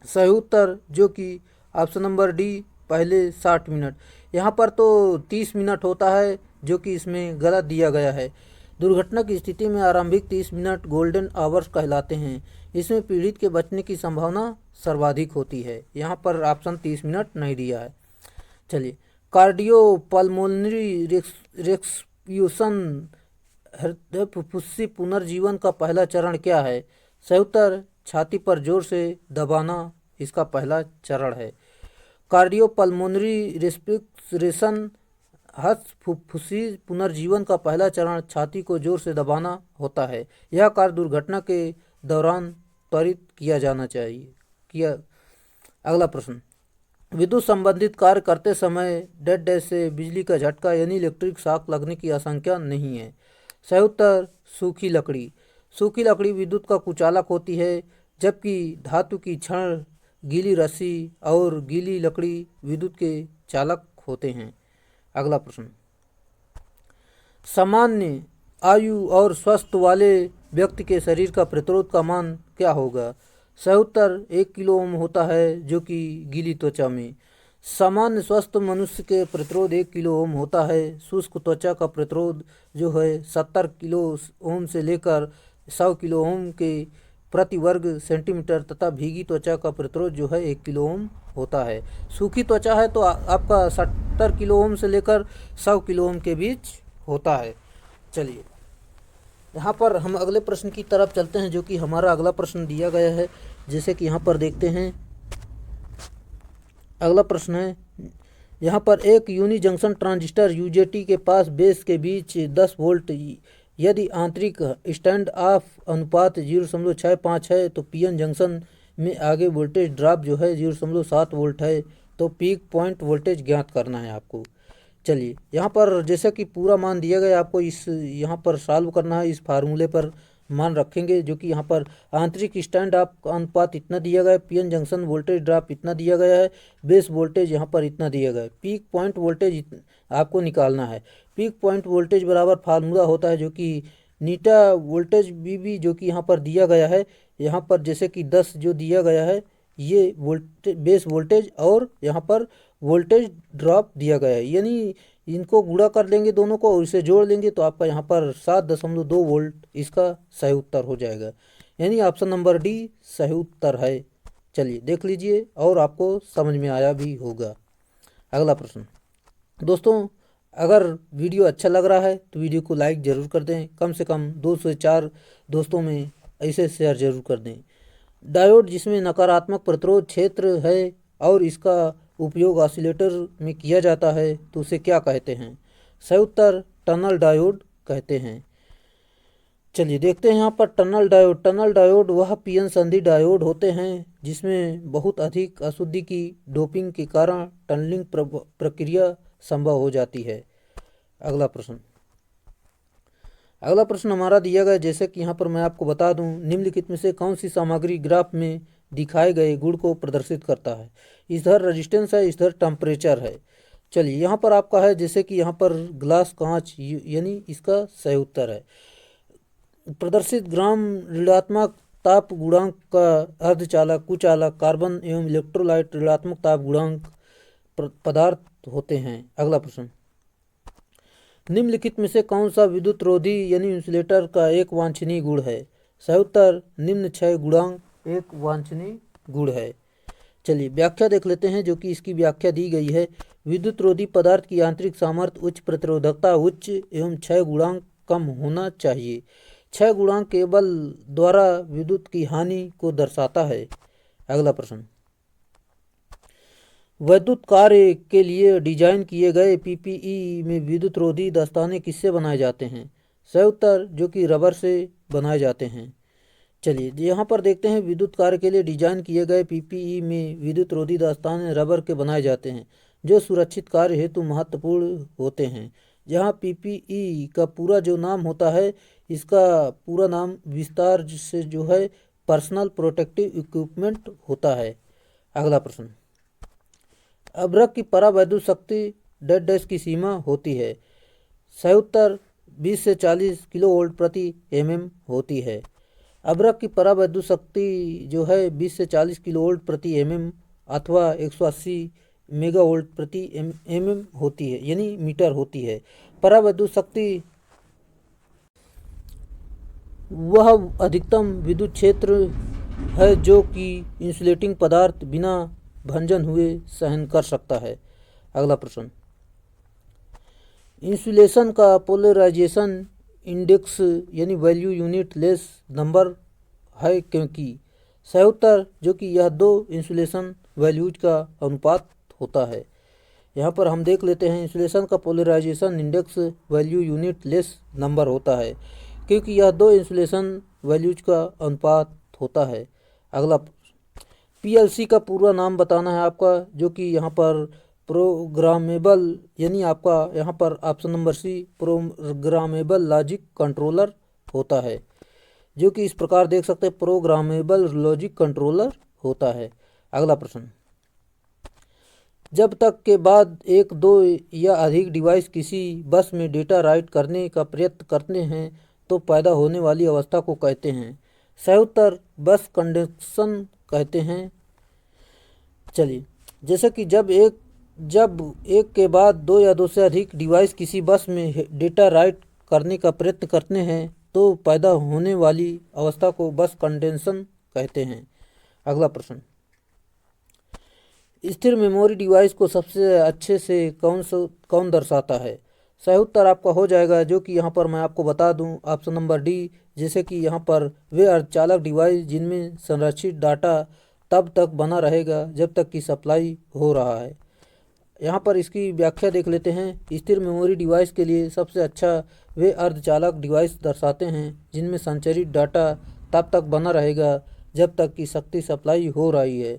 सही उत्तर जो कि ऑप्शन नंबर डी, पहले 60 मिनट। यहाँ पर तो 30 मिनट होता है, जो कि इसमें गलत दिया गया है। दुर्घटना की स्थिति में आरंभिक 30 मिनट गोल्डन आवर्स कहलाते हैं। इसमें पीड़ित के बचने की संभावना सर्वाधिक होती है। यहाँ पर ऑप्शन 30 मिनट नहीं दिया है। चलिए, कार्डियोपल्मोनरी रेस्पिरेशन हृदय फुफ्फुसी पुनर्जीवन का पहला चरण क्या है। सही उत्तर छाती पर जोर से दबाना इसका पहला चरण है। कार्डियोपल्मोनरी रेस्पिरेशन फुफ्फुसी पुनर्जीवन का पहला चरण छाती को जोर से दबाना होता है। यह कार्य दुर्घटना के दौरान त्वरित किया जाना चाहिए। अगला प्रश्न, विद्युत संबंधित कार्य करते समय डेड डैश से बिजली का झटका यानी इलेक्ट्रिक शॉक लगने की आशंका नहीं है। सही उत्तर सूखी लकड़ी। सूखी लकड़ी विद्युत का कुचालक होती है, जबकि धातु की छड़, गीली रस्सी और गीली लकड़ी विद्युत के चालक होते हैं। अगला प्रश्न, सामान्य आयु और स्वस्थ वाले व्यक्ति के शरीर का प्रतिरोध का मान क्या होगा? सही उत्तर 1 किलो ओम होता है, जो कि गीली त्वचा में। सामान्य स्वस्थ मनुष्य के प्रतिरोध 1 किलो ओम होता है। शुष्क त्वचा का प्रतिरोध जो है 70 किलो ओम से लेकर 100 किलो ओम के प्रति वर्ग सेंटीमीटर तथा भीगी त्वचा का प्रतिरोध जो है 1 किलो ओम होता है। सूखी त्वचा है तो आपका 70 किलो ओम से लेकर 100 किलो ओम के बीच होता है। चलिए यहाँ पर हम अगले प्रश्न की तरफ चलते हैं, जो कि हमारा अगला प्रश्न दिया गया है। जैसे कि यहाँ पर देखते हैं, अगला प्रश्न है यहाँ पर एक यूनी जंक्शन ट्रांजिस्टर यूजेटी के पास बेस के बीच 10 वोल्ट यदि आंतरिक स्टैंड ऑफ अनुपात 0.65 है तो पीएन जंक्शन में आगे वोल्टेज ड्रॉप जो है 0.7 वोल्ट है। तो पीक पॉइंट वोल्टेज ज्ञात करना है आपको। चलिए यहाँ पर जैसा कि पूरा मान दिया गया, आपको इस यहाँ पर सॉल्व करना है। इस फार्मूले पर मान रखेंगे, जो कि यहाँ पर आंतरिक स्टैंड ऑफ अनुपात इतना दिया गया है, पीएन जंक्शन वोल्टेज ड्रॉप इतना दिया गया है, बेस वोल्टेज यहाँ पर इतना दिया गया है, पीक पॉइंट वोल्टेज आपको निकालना है। पीक पॉइंट वोल्टेज बराबर फार्मूला होता है जो कि नीटा वोल्टेज बी, जो कि यहाँ पर दिया गया है। यहाँ पर जैसे कि 10 जो दिया गया है, ये वोल्टेज बेस वोल्टेज और यहाँ पर वोल्टेज ड्रॉप दिया गया है, यानी इनको गुणा कर लेंगे दोनों को और इसे जोड़ लेंगे तो आपका यहाँ पर 7.2 वोल्ट इसका सही उत्तर हो जाएगा। यानी ऑप्शन नंबर डी सही उत्तर है। चलिए देख लीजिए और आपको समझ में आया भी होगा। अगला प्रश्न, दोस्तों अगर वीडियो अच्छा लग रहा है तो वीडियो को लाइक ज़रूर कर दें, कम से कम 2 से 4 दोस्तों में ऐसे शेयर ज़रूर कर दें। डायोड जिसमें नकारात्मक प्रतिरोध क्षेत्र है और इसका उपयोग ऑसिलेटर में किया जाता है तो उसे क्या कहते हैं? सही उत्तर टनल डायोड कहते हैं। चलिए देखते हैं यहाँ पर टनल डायोड। टनल डायोड वह पीएन संधि डायोड होते हैं जिसमें बहुत अधिक अशुद्धि की डोपिंग के कारण टनलिंग प्रक्रिया संभव हो जाती है। अगला प्रश्न हमारा दिया गया, जैसे कि यहाँ पर मैं आपको बता दूं, निम्नलिखित में से कौन सी सामग्री ग्राफ में दिखाए गए गुण को प्रदर्शित करता है? इधर रेजिस्टेंस है, इधर टेम्परेचर है। चलिए यहाँ पर आपका है, जैसे कि यहाँ पर ग्लास कांच, यानी इसका सही उत्तर है। प्रदर्शित ग्राम ऋणात्मक ताप गुणांक का अर्धचालक, कुचालक, कार्बन एवं इलेक्ट्रोलाइट ऋणात्मक ताप गुणांक पदार्थ होते हैं। अगला प्रश्न, निम्नलिखित में से कौन सा विद्युत रोधी यानी इंसुलेटर का एक वांछनीय गुण है? सही उत्तर निम्न 6 गुणांक एक वांछनीय गुण है। चलिए व्याख्या देख लेते हैं, जो कि इसकी व्याख्या दी गई है। विद्युत रोधी पदार्थ की आंतरिक सामर्थ्य उच्च, प्रतिरोधकता उच्च एवं 6 गुणांक कम होना चाहिए। 6 गुणांक केवल द्वारा विद्युत की हानि को दर्शाता है। अगला प्रश्न, विद्युत कार्य के लिए डिजाइन किए गए पीपीई में विद्युत रोधी दस्ताने किससे बनाए जाते हैं? सही उत्तर जो कि रबर से बनाए जाते हैं। चलिए यहाँ पर देखते हैं, विद्युत कार्य के लिए डिजाइन किए गए पीपीई में विद्युत रोधी दस्ताने रबर के बनाए जाते हैं जो सुरक्षित कार्य हेतु महत्वपूर्ण होते हैं। जहाँ पीपीई का पूरा जो नाम होता है, इसका पूरा नाम विस्तार से जो है पर्सनल प्रोटेक्टिव इक्विपमेंट होता है। अगला प्रश्न, अभ्रक की परावैद्युत शक्ति डैश की सीमा होती है। सही उत्तर 20 से 40 किलोवोल्ट प्रति एमएम होती है। अभ्रक की परावैद्युत शक्ति जो है 20 से 40 किलोवोल्ट प्रति एमएम अथवा 180 मेगावोल्ट प्रति एमएम होती है, यानी मीटर होती है। परावैद्युत शक्ति वह अधिकतम विद्युत क्षेत्र है जो कि इंसुलेटिंग पदार्थ बिना भंजन हुए सहन कर सकता है। अगला प्रश्न, इंसुलेशन का पोलराइजेशन इंडेक्स यानी वैल्यू यूनिट लेस नंबर है क्योंकि? सही उत्तर जो कि यह 2 इंसुलेशन वैल्यूज का अनुपात होता है। यहाँ पर हम देख लेते हैं, इंसुलेशन का polarisation index value unitless number होता है क्योंकि यह 2 इंसुलेशन वैल्यूज का अनुपात होता है। अगला, पीएलसी का पूरा नाम बताना है आपका, जो कि यहाँ पर प्रोग्रामेबल यानी आपका यहाँ पर option number C programmable logic controller होता है। जो कि इस प्रकार देख सकते हैं प्रोग्रामेबल लॉजिक कंट्रोलर होता है। अगला प्रश्न, जब तक के बाद एक, दो या अधिक डिवाइस किसी बस में डेटा राइट करने का प्रयत्न करते हैं तो पैदा होने वाली अवस्था को कहते हैं। सही उत्तर बस कंडक्शन कहते हैं। चलिए, जैसे कि जब एक के बाद दो या दो से अधिक डिवाइस किसी बस में डेटा राइट करने का प्रयत्न करते हैं तो पैदा होने वाली अवस्था को बस कंडेंशन कहते हैं। अगला प्रश्न, स्थिर मेमोरी डिवाइस को सबसे अच्छे से कौन दर्शाता है? सही उत्तर आपका हो जाएगा, जो कि यहाँ पर मैं आपको बता दूँ, ऑप्शन नंबर डी। जैसे कि यहाँ पर वे अर्धचालक डिवाइस जिनमें संरक्षित डाटा तब तक बना रहेगा जब तक कि सप्लाई हो रहा है। यहाँ पर इसकी व्याख्या देख लेते हैं। स्थिर मेमोरी डिवाइस के लिए सबसे अच्छा वे अर्धचालक डिवाइस दर्शाते हैं जिनमें संचरित डाटा तब तक बना रहेगा जब तक कि शक्ति सप्लाई हो रही है,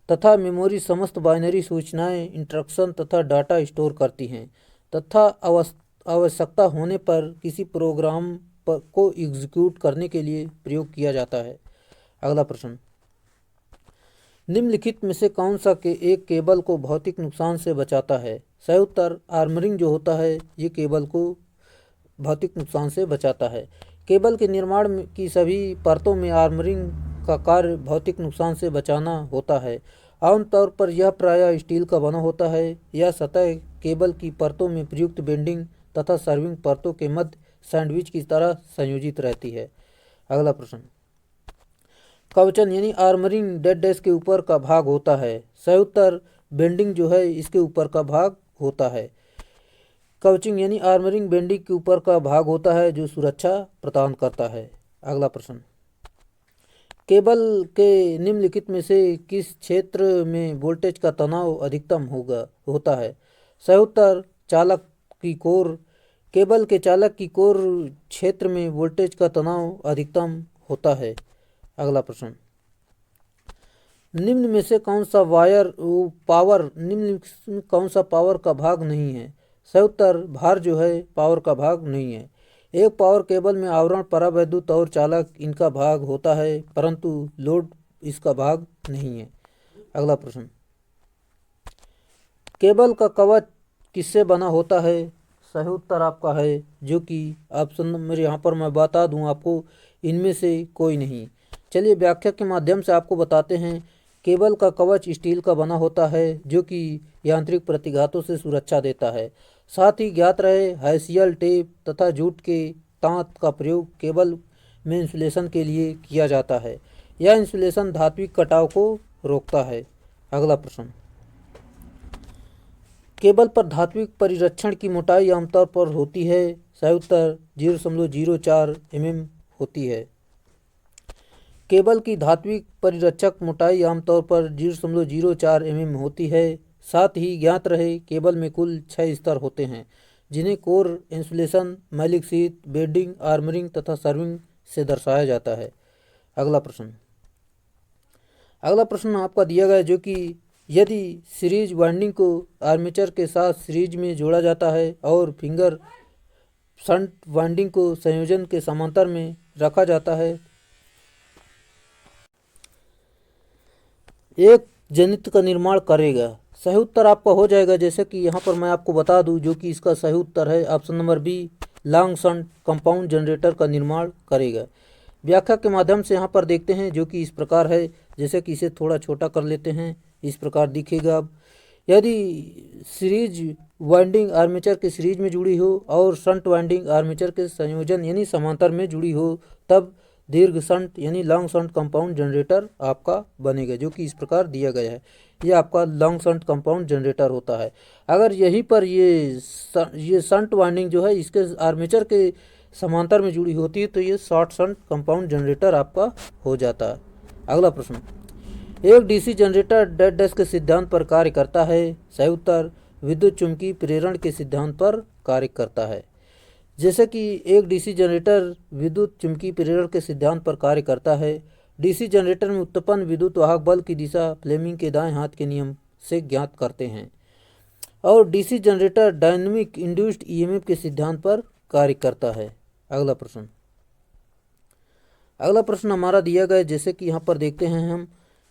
तथा मेमोरी समस्त बाइनरी सूचनाएं, इंस्ट्रक्शन तथा डाटा स्टोर करती हैं तथा आवश्यकता होने पर किसी प्रोग्राम को एग्जीक्यूट करने के लिए प्रयोग किया जाता है। अगला प्रश्न, निम्नलिखित में से कौन सा एक केबल को भौतिक नुकसान से बचाता है? सही उत्तर आर्मरिंग जो होता है ये केबल को भौतिक नुकसान से बचाता है। केबल के निर्माण की सभी परतों में आर्मरिंग का कार्य भौतिक नुकसान से बचाना होता है। आमतौर पर यह प्रायः स्टील का बना होता है। यह सतह केबल की परतों में प्रयुक्त बेंडिंग तथा सर्विंग परतों के मध्य सैंडविच की तरह संयोजित रहती है। अगला प्रश्न, कवचन यानी आर्मरिंग डेड डैश के ऊपर का भाग होता है। सही उत्तर बेंडिंग जो है इसके ऊपर का भाग होता है। कवचिंग यानी आर्मरिंग बेंडिंग के ऊपर का भाग होता है जो सुरक्षा प्रदान करता है। अगला प्रश्न, केबल के निम्नलिखित में से किस क्षेत्र में वोल्टेज का तनाव अधिकतम होता है? सही उत्तर चालक की कोर। केबल के चालक की कोर क्षेत्र में वोल्टेज का तनाव अधिकतम होता है। अगला प्रश्न, निम्न में से कौन सा पावर का भाग नहीं है? सही उत्तर भार जो है पावर का भाग नहीं है। एक पावर केबल में आवरण, परावैद्युत और चालक इनका भाग होता है, परंतु लोड इसका भाग नहीं है। अगला प्रश्न, केबल का कवच किससे बना होता है? सही उत्तर आपका है, जो कि ऑप्शन नंबर यहाँ पर मैं बता दूँ आपको, इनमें से कोई नहीं। चलिए व्याख्या के माध्यम से आपको बताते हैं। केबल का कवच स्टील का बना होता है जो कि यांत्रिक प्रतिघातों से सुरक्षा देता है। साथ ही ज्ञात रहे हैसियल टेप तथा जूट के तांत का प्रयोग केबल में इंसुलेशन के लिए किया जाता है। यह इंसुलेशन धात्विक कटाव को रोकता है। अगला प्रश्न, केबल पर धात्विक परिरक्षण की मोटाई आमतौर पर होती है। सही उत्तर 0.04 mm होती है। केबल की धात्विक परिरक्षक मोटाई आमतौर पर 0.04 mm होती है। साथ ही ज्ञात रहे केबल में कुल 6 स्तर होते हैं जिन्हें core, insulation, metallic sheath, bedding, armouring तथा सर्विंग से दर्शाया जाता है। अगला प्रश्न आपका दिया गया, जो कि यदि सीरीज वाइंडिंग को आर्मेचर के साथ सीरीज में जोड़ा जाता है और फिंगर शंट वाइंडिंग को संयोजन के समांतर में रखा जाता है, एक जनित्र का निर्माण करेगा। सही उत्तर आपका हो जाएगा, जैसे कि यहाँ पर मैं आपको बता दूँ, जो कि इसका सही उत्तर है option number B, long shunt compound generator का निर्माण करेगा। व्याख्या के माध्यम से यहाँ पर देखते हैं, जो कि इस प्रकार है। जैसे कि इसे थोड़ा छोटा कर लेते हैं, इस प्रकार दिखेगा। अब यदि सीरीज वाइंडिंग आर्मेचर के सीरीज में जुड़ी हो और शंट वाइंडिंग आर्मेचर के संयोजन यानी समांतर में जुड़ी हो, तब दीर्घ शंट यानी लॉन्ग शंट कंपाउंड जनरेटर आपका बनेगा, जो कि इस प्रकार दिया गया है। ये आपका लॉन्ग शंट कंपाउंड जनरेटर होता है। अगर यहीं पर ये शंट वाइंडिंग जो है इसके आर्मेचर के समांतर में जुड़ी होती है तो ये शॉर्ट शंट कंपाउंड जनरेटर आपका हो जाता है। अगला प्रश्न, एक डीसी जनरेटर डेड डैश के सिद्धांत पर कार्य करता है। सही उत्तर विद्युत चुम्बकीय प्रेरण के सिद्धांत पर कार्य करता है। जैसे कि एक डीसी जनरेटर विद्युत चुम्बकीय प्रेरण के सिद्धांत पर कार्य करता है। डीसी जनरेटर में उत्पन्न विद्युत वाहक बल की दिशा फ्लेमिंग के दाएं हाथ के नियम से ज्ञात करते हैं। और DC generator dynamic induced EMF के सिद्धांत पर कार्य करता है। अगला प्रश्न, अगला प्रश्न हमारा दिया गया है, जैसे कि यहाँ पर देखते हैं हम,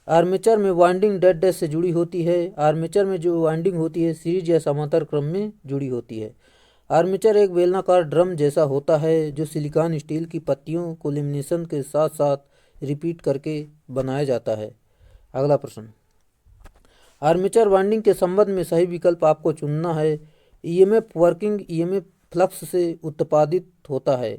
आर्मेचर में वाइंडिंग डेड डैश से जुड़ी होती है। आर्मेचर में जो वाइंडिंग होती है सीरीज या समांतर क्रम में जुड़ी होती है। आर्मेचर एक बेलनाकार ड्रम जैसा होता है जो सिलिकॉन स्टील की पत्तियों को लेमिनेशन के साथ साथ रिपीट करके बनाया जाता है। अगला प्रश्न, आर्मेचर वाइंडिंग के संबंध में सही विकल्प आपको चुनना है। ईएमएफ वर्किंग ईएमएफ फ्लक्स से उत्पादित होता है।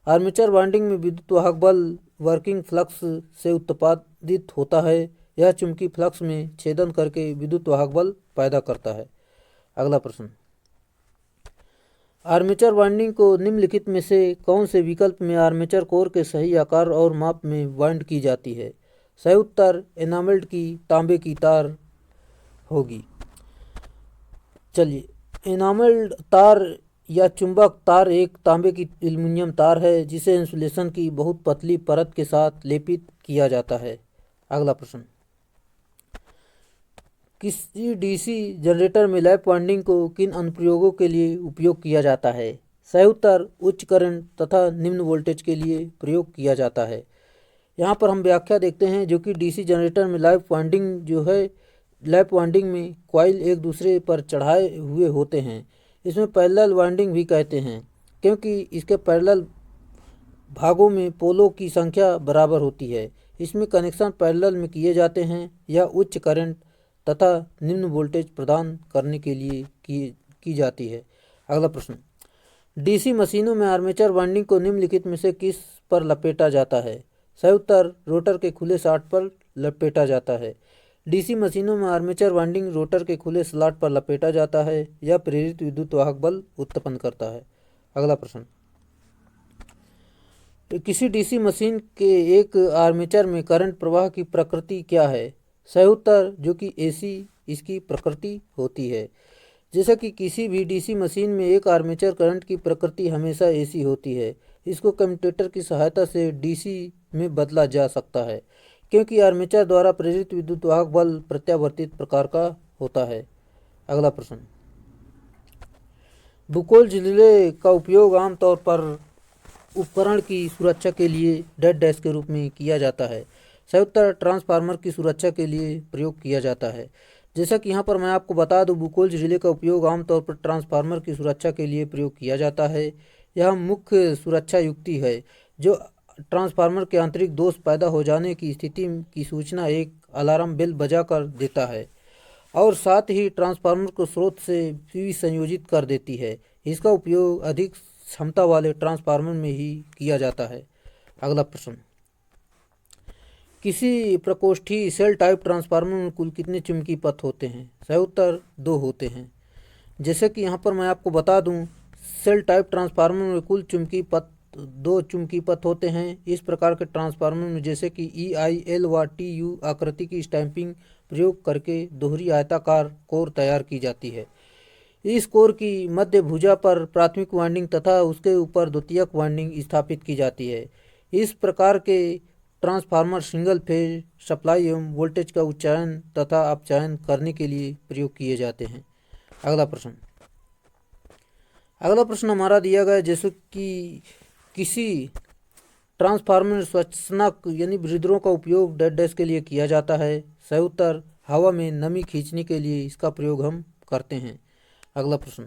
आर्मेचर वाइंडिंग में विद्युत वाहक बल वर्किंग फ्लक्स से उत्पादित होता है। यह चुंबकीय फ्लक्स में छेदन करके विद्युत वाहक बल पैदा करता है। अगला प्रश्न, आर्मेचर वाइंडिंग को निम्नलिखित में से कौन से विकल्प में आर्मेचर कोर के सही आकार और माप में वाइंड की जाती है? सही उत्तर एनामेल्ड की तांबे की तार होगी। चलिए, एनामेल्ड तार या चुंबक तार एक तांबे की एल्युमिनियम तार है जिसे इंसुलेशन की बहुत पतली परत के साथ लेपित किया जाता है। अगला प्रश्न, किसी डीसी जनरेटर में लैप वाइंडिंग को किन अनुप्रयोगों के लिए उपयोग किया जाता है? सही उत्तर उच्च करंट तथा निम्न वोल्टेज के लिए प्रयोग किया जाता है। यहाँ पर हम व्याख्या देखते हैं, जो कि डीसी जनरेटर में लैप वाइंडिंग जो है, लैप वाइंडिंग में कॉइल एक दूसरे पर चढ़ाए हुए होते हैं। इसमें पैरेलल वाइंडिंग भी कहते हैं क्योंकि इसके पैरेलल भागों में पोलों की संख्या बराबर होती है। इसमें कनेक्शन पैरेलल में किए जाते हैं। यह उच्च करंट तथा निम्न वोल्टेज प्रदान करने के लिए की जाती है। अगला प्रश्न, डीसी मशीनों में आर्मेचर वाइंडिंग को निम्नलिखित में से किस पर लपेटा जाता है? सही उत्तर रोटर के खुले स्लॉट पर लपेटा जाता है। डीसी मशीनों में आर्मेचर वाइंडिंग रोटर के खुले स्लॉट पर लपेटा जाता है। यह प्रेरित विद्युत वाहक बल उत्पन्न करता है। अगला प्रश्न, किसी डीसी मशीन के एक आर्मेचर में करंट प्रवाह की प्रकृति क्या है? सही उत्तर जो कि एसी इसकी प्रकृति होती है। जैसा कि किसी भी डीसी मशीन में एक आर्मेचर करंट की प्रकृति हमेशा एसी होती है। इसको कम्यूटेटर की सहायता से डीसी में बदला जा सकता है क्योंकि आर्मेचर द्वारा प्रेरित विद्युत वाहक बल प्रत्यावर्तित प्रकार का होता है। अगला प्रश्न, बुकोल्ज रिले का उपयोग आमतौर पर उपकरण की सुरक्षा के लिए डेड डैश के रूप में किया जाता है। सही उत्तर ट्रांसफार्मर की सुरक्षा के लिए प्रयोग किया जाता है। जैसा कि यहाँ पर मैं आपको बता दूं, बुकोल्ज रिले का उपयोग आमतौर पर ट्रांसफार्मर की सुरक्षा के लिए प्रयोग किया जाता है। यह मुख्य सुरक्षा युक्ति है जो ट्रांसफार्मर के आंतरिक दोष पैदा हो जाने की स्थिति की सूचना एक अलार्म बेल बजाकर देता है और साथ ही ट्रांसफार्मर को स्रोत से भी संयोजित कर देती है। इसका उपयोग अधिक क्षमता वाले ट्रांसफार्मर में ही किया जाता है। अगला प्रश्न, किसी प्रकोष्ठी सेल टाइप ट्रांसफार्मर में कुल कितने चुंबकीय पथ होते हैं? सही उत्तर 2 होते हैं। जैसे कि यहाँ पर मैं आपको बता दूं, सेल टाइप ट्रांसफार्मर में कुल चुंबकीय पथ 2 चुंबकीय पथ होते हैं। इस प्रकार के ट्रांसफार्मर में जैसे कि EI, L व TU आकृति की स्टैंपिंग प्रयोग करके दोहरी आयताकार कोर तैयार की जाती है। इस कोर की मध्य भुजा पर प्राथमिक वाइंडिंग तथा उसके ऊपर द्वितीयक वाइंडिंग स्थापित की जाती है। इस प्रकार के ट्रांसफार्मर सिंगल फेज सप्लाई एवं वोल्टेज का उच्चारण तथा अपचयन करने के लिए प्रयोग किए जाते हैं। अगला प्रश्न हमारा दिया गया, जैसे कि किसी ट्रांसफार्मर में स्वच्छनक यानी ब्रीदरों का उपयोग डेड डैश के लिए किया जाता है। सही उत्तर हवा में नमी खींचने के लिए इसका प्रयोग हम करते हैं। अगला प्रश्न,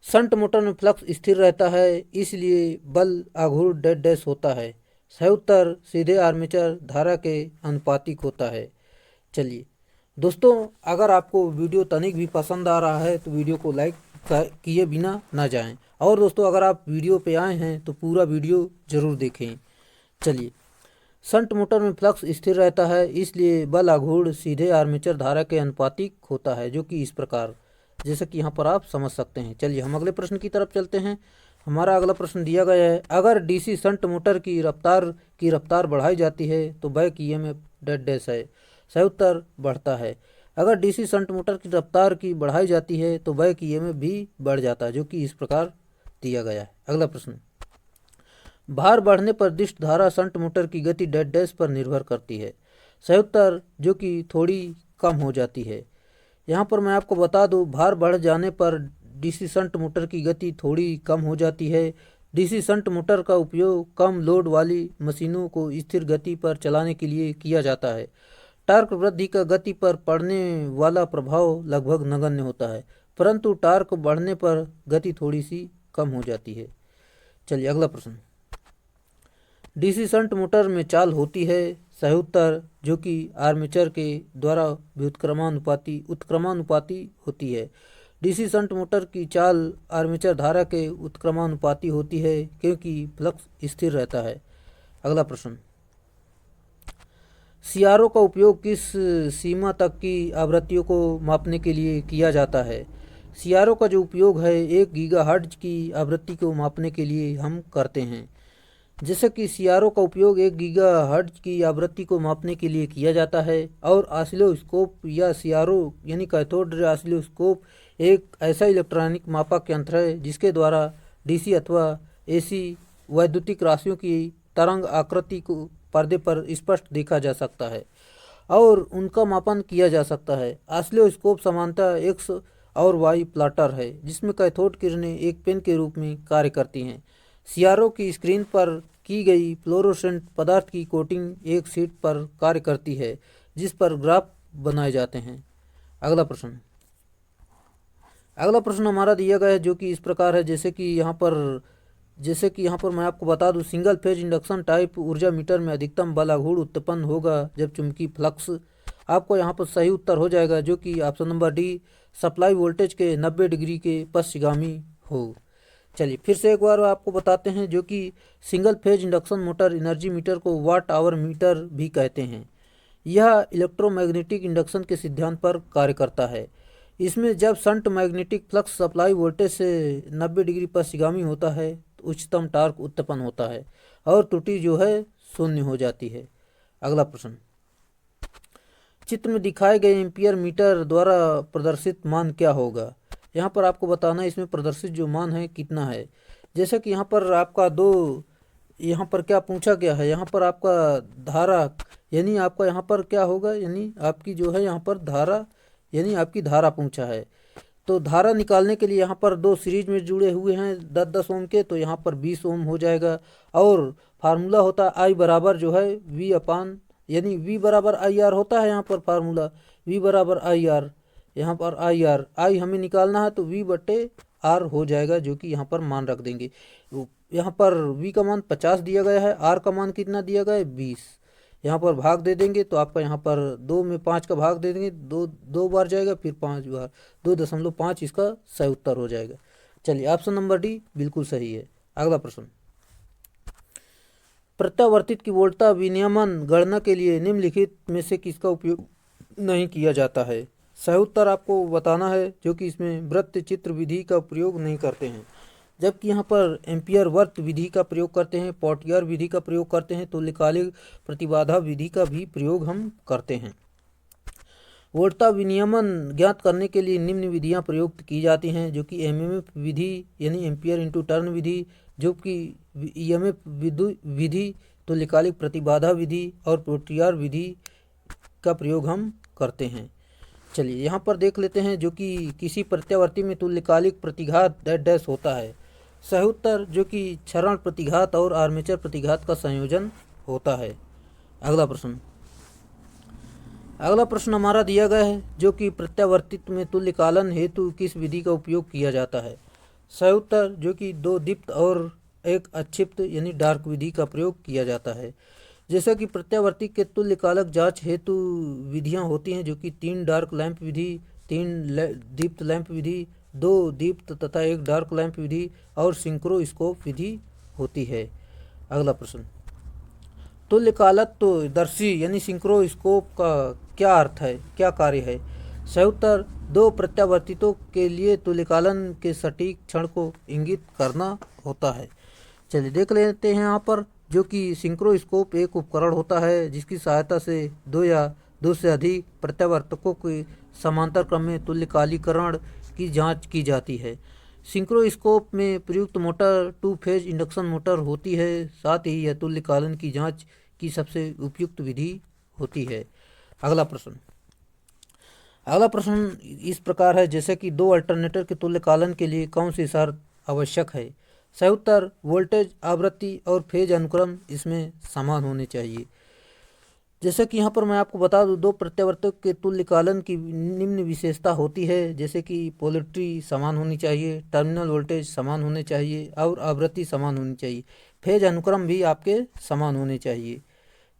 शंट मोटर में फ्लक्स स्थिर रहता है इसलिए बल आघूर्ण डेड डैश होता है। सही उत्तर सीधे आर्मेचर धारा के अनुपातिक होता है। चलिए दोस्तों, अगर आपको वीडियो तनिक भी पसंद आ रहा है तो वीडियो को लाइक किए बिना ना जाएं। और दोस्तों, अगर आप वीडियो पे आए हैं तो पूरा वीडियो ज़रूर देखें। चलिए, शंट मोटर में फ्लक्स स्थिर रहता है इसलिए बल आघूर्ण सीधे आर्मेचर धारा के अनुपातिक होता है, जो कि इस प्रकार, जैसे कि यहाँ पर आप समझ सकते हैं। चलिए हम अगले प्रश्न की तरफ चलते हैं। हमारा अगला प्रश्न दिया गया है, अगर डीसी शंट मोटर की रफ्तार बढ़ाई जाती है तो बैक ईएमएफ डेड डैश है। सही उत्तर बढ़ता है। अगर डीसी शंट मोटर की रफ्तार की बढ़ाई जाती है तो बैक ईएमएफ भी बढ़ जाता है, जो कि इस प्रकार दिया गया है। अगला प्रश्न, भार बढ़ने पर दिष्ट धारा शंट मोटर की गति डेड डैश पर निर्भर करती है। सही उत्तर जो कि थोड़ी कम हो जाती है। यहाँ पर मैं आपको बता दूं, भार बढ़ जाने पर डीसी शंट मोटर की गति थोड़ी कम हो जाती है डीसी शंट मोटर का उपयोग कम लोड वाली मशीनों को स्थिर गति पर चलाने के लिए किया जाता है। टार्क वृद्धि का गति पर पड़ने वाला प्रभाव लगभग नगण्य होता है, परंतु टार्क बढ़ने पर गति थोड़ी सी कम हो जाती है। चलिए अगला प्रश्न। डीसी शंट मोटर में चाल होती है। सही उत्तर जो कि आर्मेचर के द्वारा उत्क्रमानुपाती होती है। डीसी शंट मोटर की चाल आर्मेचर धारा के उत्क्रमानुपाती होती है क्योंकि फ्लक्स स्थिर रहता है। अगला प्रश्न। सीआरओ का उपयोग किस सीमा तक की आवृत्तियों को मापने के लिए किया जाता है? सीआरओ का जो उपयोग है 1 गीगाहर्ट्ज की आवृत्ति को मापने के लिए हम करते हैं। जैसे कि सीआरओ का उपयोग 1 गीगाहर्ट्ज की आवृत्ति को मापने के लिए किया जाता है और ऑसिलोस्कोप या सीआरओ यानी कैथोड रे ऑसिलोस्कोप एक ऐसा इलेक्ट्रॉनिक मापक यंत्र है जिसके द्वारा डीसी अथवा एसी वैद्युतिक राशियों की तरंग आकृति को पर्दे पर स्पष्ट देखा जा सकता है और उनका मापन किया जा सकता है। ऑसिलोस्कोप समानता एक्स और वाई प्लॉटर है जिसमें कैथोड किरणें एक पेन के रूप में कार्य करती हैं। सीआरओ की स्क्रीन पर की गई फ्लोरोसेंट पदार्थ की कोटिंग एक शीट पर कार्य करती है जिस पर ग्राफ बनाए जाते हैं। अगला प्रश्न। अगला प्रश्न हमारा दिया गया है जो कि इस प्रकार है। जैसे कि यहाँ पर मैं आपको बता दूं, सिंगल फेज इंडक्शन टाइप ऊर्जा मीटर में अधिकतम बल आघूर्ण उत्पन्न होगा जब चुंबकीय फ्लक्स। आपको यहाँ पर सही उत्तर हो जाएगा जो कि option number D supply voltage के 90 डिग्री के पश्चिगामी हो। चलिए फिर से एक बार आपको बताते हैं जो कि single phase induction motor energy meter को वाट आवर मीटर भी कहते हैं। यह इलेक्ट्रोमैग्नेटिक इंडक्शन के सिद्धांत पर कार्य करता है। इसमें जब shunt magnetic flux supply voltage से 90 डिग्री पश्चिगामी होता है तो उच्चतम टार्क उत्पन्न होता है और त्रुटि जो है शून्य हो जाती है। अगला प्रश्न। चित्र में दिखाए गए एम्पियर मीटर द्वारा प्रदर्शित मान क्या होगा? यहाँ पर आपको बताना है इसमें प्रदर्शित जो मान है कितना है। जैसे कि यहाँ पर आपका यहाँ पर क्या पूछा गया है, यहाँ पर आपका धारा यानी आपका यहाँ पर क्या होगा, यानी आपकी जो है यहाँ पर धारा यानी आपकी धारा पूछा है। तो धारा निकालने के लिए यहाँ पर 2 सीरीज में जुड़े हुए हैं 10-10 ओम के, तो यहाँ पर 20 ओम हो जाएगा। और फार्मूला होता है आई बराबर जो है वी अपान यानी वी बराबर आई आर होता है। यहाँ पर फार्मूला वी बराबर आई आर, यहाँ पर आई हमें निकालना है तो वी बटे आर हो जाएगा जो कि यहाँ पर मान रख देंगे। यहाँ पर वी का मान 50 दिया गया है, आर का मान कितना दिया गया है 20। यहाँ पर भाग दे देंगे तो आपका यहाँ पर 2 में 5 का भाग दे देंगे, 2 बार जाएगा फिर 5 बार, 2.5 इसका सही उत्तर हो जाएगा। चलिए ऑप्शन नंबर डी बिल्कुल सही है। अगला प्रश्न। प्रत्यावर्तित की वोल्टता विनियमन गणना के लिए निम्नलिखित में से किसका उपयोग नहीं किया जाता है? सही उत्तर आपको बताना है जो कि इसमें वृत्त चित्र विधि का प्रयोग नहीं करते हैं, जबकि यहाँ पर एम्पियर वर्त विधि का प्रयोग करते हैं, पोर्टियर विधि का प्रयोग करते हैं, तुल्यकालिक प्रतिबाधा विधि का भी प्रयोग हम करते हैं। वोल्टता विनियमन ज्ञात करने के लिए निम्न विधियां प्रयुक्त की जाती हैं जो कि एमएमएफ विधि यानी एम्पियर इंटू टर्न विधि, जो कि ईएमएफ विधि, तुल्यकालिक प्रतिबाधा विधि और पोर्टियर विधि का प्रयोग हम करते हैं। चलिए यहाँ पर देख लेते हैं जो कि किसी प्रत्यावर्ती में तुल्यकालिक प्रतिघात डैश होता है। सही उत्तर जो कि क्षरण प्रतिघात और आर्मेचर प्रतिघात का संयोजन होता है। अगला प्रश्न हमारा दिया गया है जो कि प्रत्यावर्तित में तुल्यकालन हेतु किस विधि का उपयोग किया जाता है? सही उत्तर जो कि 2 दीप्त और एक अक्षिप्त यानी डार्क विधि का प्रयोग किया जाता है। जैसा कि प्रत्यावर्ती के तुल्यकालक जांच हेतु विधियां होती हैं जो कि 3 डार्क लैंप विधि, 3 दीप्त लैंप विधि, 2 दीप्त तथा 1 डार्क लैंप विधि और सिंक्रोस्कोप विधि होती है। अगला प्रश्न। तुल्यकालत्वदर्शी यानी सिंक्रोस्कोप का क्या अर्थ है, क्या कार्य है? सही उत्तर 2 प्रत्यावर्तितों के लिए तुल्यकालन के सटीक क्षण को इंगित करना होता है। चलिए देख लेते हैं यहाँ पर जो कि सिंक्रोस्कोप एक उपकरण होता है जिसकी सहायता से 2 या 2 से अधिक प्रत्यावर्तकों के समांतर क्रम में तुल्यकालीकरण की जांच की जाती है। सिंक्रोस्कोप में प्रयुक्त मोटर 2 फेज इंडक्शन मोटर होती है, साथ ही यह तुल्यकालन की जांच की सबसे उपयुक्त विधि होती है। अगला प्रश्न इस प्रकार है जैसे कि 2 अल्टरनेटर के तुल्यकालन के लिए कौन सी शर्त आवश्यक है? सही उत्तर वोल्टेज, आवृत्ति और फेज अनुक्रम इसमें समान होने चाहिए। जैसे कि यहाँ पर मैं आपको बता दूँ, दो प्रत्यावर्तकों के तुल्यकालन की निम्न विशेषता होती है, जैसे कि पोलैरिटी समान होनी चाहिए, टर्मिनल वोल्टेज समान होने चाहिए और आवृत्ति समान होनी चाहिए। फेज अनुक्रम भी आपके समान होने चाहिए।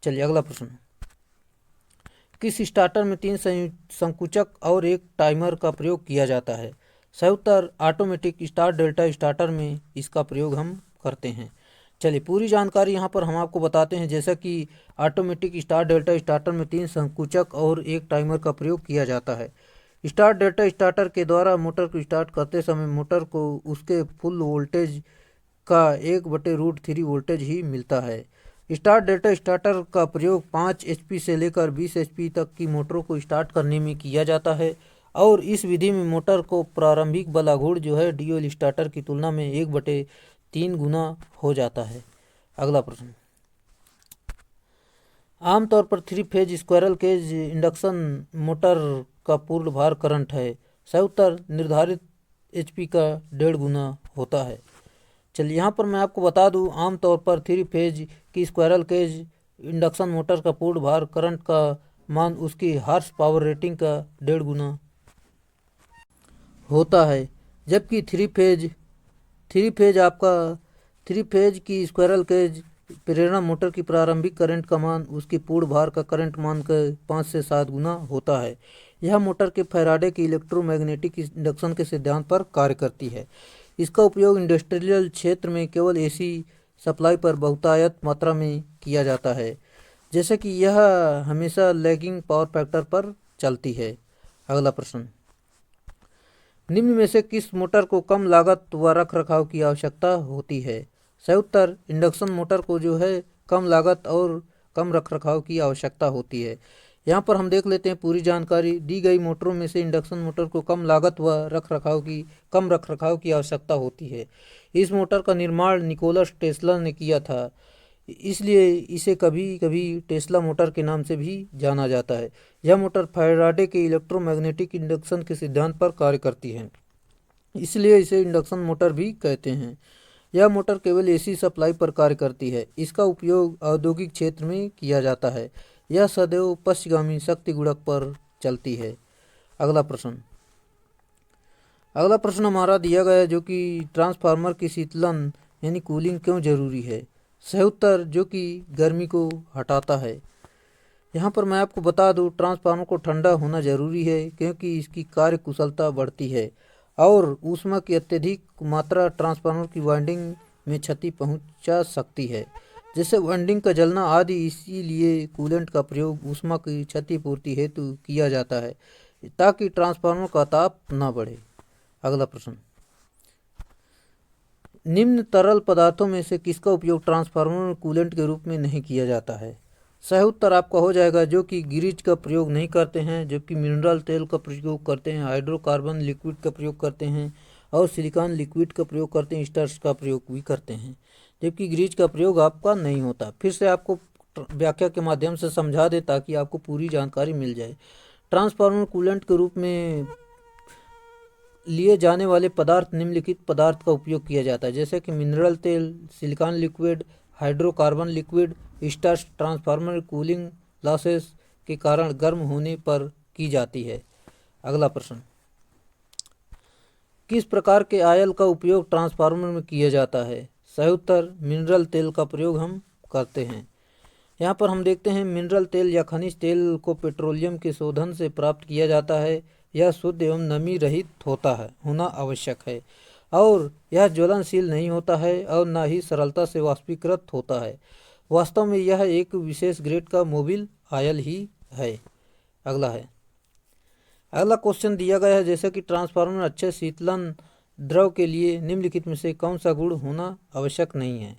चलिए अगला प्रश्न, किस स्टार्टर में 3 संकुचक और एक टाइमर का प्रयोग किया जाता है? सही उत्तर ऑटोमेटिक स्टार्ट डेल्टा स्टार्टर में इसका प्रयोग हम करते हैं। चलिए पूरी जानकारी यहाँ पर हम आपको बताते हैं। जैसा कि ऑटोमेटिक स्टार्ट डेल्टा स्टार्टर में 3 संकुचक और एक टाइमर का प्रयोग किया जाता है। स्टार्ट डेल्टा स्टार्टर के द्वारा मोटर को स्टार्ट करते समय मोटर को उसके फुल वोल्टेज का 1/√3 वोल्टेज ही मिलता है। स्टार्ट डेल्टा स्टार्टर का प्रयोग 5 HP से लेकर 20 HP तक की मोटरों को स्टार्ट करने में किया जाता है और इस विधि में मोटर को प्रारंभिक बल आघूर्ण जो है डीओएल स्टार्टर की तुलना में 1/3 गुना हो जाता है। अगला प्रश्न, आमतौर पर 3 phase squirrel cage induction motor का पूर्ण भार करंट है। सही उत्तर निर्धारित HP का 1.5 गुना होता है। चलिए यहाँ पर मैं आपको बता दूँ, आमतौर पर 3 फेज की स्क्वायरल केज इंडक्शन मोटर का पूर्ण भार करंट का मान उसकी हार्स पावर रेटिंग का 1.5 गुना होता है, जबकि 3 फेज की स्क्वायरल केज प्रेरणा मोटर की प्रारंभिक करंट का मान उसकी पूर्ण भार का करंट मान का 5 से 7 गुना होता है। यह मोटर के फैराडे की इलेक्ट्रोमैग्नेटिक इंडक्शन के सिद्धांत पर कार्य करती है। इसका उपयोग इंडस्ट्रियल क्षेत्र में केवल AC सप्लाई पर बहुतायत मात्रा में किया जाता है, जैसे कि यह हमेशा लैगिंग पावर फैक्टर पर चलती है। अगला प्रश्न, निम्न में से किस मोटर को कम लागत व रख रखाव की आवश्यकता होती है? सही उत्तर इंडक्शन मोटर को जो है कम लागत और कम रख रखाव की आवश्यकता होती है। यहाँ पर हम देख लेते हैं पूरी जानकारी। दी गई मोटरों में से इंडक्शन मोटर को कम लागत व कम रख रखाव की आवश्यकता होती है। इस मोटर का निर्माण निकोलस टेस्ला ने किया था, इसलिए इसे कभी कभी टेस्ला मोटर के नाम से भी जाना जाता है। यह मोटर फैराडे के इलेक्ट्रोमैग्नेटिक इंडक्शन के सिद्धांत पर कार्य करती है, इसलिए इसे इंडक्शन मोटर भी कहते हैं। यह मोटर केवल AC सप्लाई पर कार्य करती है। इसका उपयोग औद्योगिक क्षेत्र में किया जाता है। यह सदैव पश्चगामी शक्ति गुणक पर चलती है। अगला प्रश्न हमारा दिया गया है, जो कि ट्रांसफार्मर की शीतलन यानी कूलिंग क्यों जरूरी है? सही उत्तर जो कि गर्मी को हटाता है। यहाँ पर मैं आपको बता दूँ, ट्रांसफार्मर को ठंडा होना जरूरी है क्योंकि इसकी कार्य कुशलता बढ़ती है और ऊष्मा की अत्यधिक मात्रा ट्रांसफार्मर की वाइंडिंग में क्षति पहुँचा सकती है, जैसे वाइंडिंग का जलना आदि। इसीलिए कूलेंट का प्रयोग ऊष्मा की क्षतिपूर्ति हेतु किया जाता है ताकि ट्रांसफार्मर का ताप न बढ़े। अगला प्रश्न, निम्न तरल पदार्थों में से किसका उपयोग ट्रांसफार्मर में कूलेंट के रूप में नहीं किया जाता है? सही उत्तर आपका हो जाएगा जो कि गिरीज का प्रयोग नहीं करते हैं, जबकि मिनरल तेल का प्रयोग करते हैं, हाइड्रोकार्बन लिक्विड का प्रयोग करते हैं और सिलिकॉन लिक्विड का प्रयोग करते हैं, स्टर्स का प्रयोग भी करते हैं, जबकि गिरीज का प्रयोग आपका नहीं होता। फिर से आपको व्याख्या के माध्यम से समझा दे ताकि आपको पूरी जानकारी मिल जाए। ट्रांसफार्मर कूलेंट के रूप में लिए जाने वाले पदार्थ निम्नलिखित पदार्थ का उपयोग किया जाता है, जैसे कि मिनरल तेल, सिलिकॉन लिक्विड, हाइड्रोकार्बन लिक्विड, स्टर्स। ट्रांसफार्मर कूलिंग लॉसेस के कारण गर्म होने पर की जाती है। अगला प्रश्न, किस प्रकार के ऑयल का उपयोग ट्रांसफार्मर में किया जाता है? सही उत्तर मिनरल तेल का प्रयोग हम करते हैं। यहाँ पर हम देखते हैं मिनरल तेल या खनिज तेल को पेट्रोलियम के शोधन से प्राप्त किया जाता है। यह शुद्ध एवं नमी रहित होना आवश्यक है और यह ज्वलनशील नहीं होता है और न ही सरलता से वाष्पीकृत होता है। वास्तव में यह एक विशेष ग्रेड का मोबिल ऑयल ही है। अगला क्वेश्चन दिया गया है, जैसे कि ट्रांसफार्मर में अच्छे शीतलन द्रव के लिए निम्नलिखित में से कौन सा गुण होना आवश्यक नहीं है?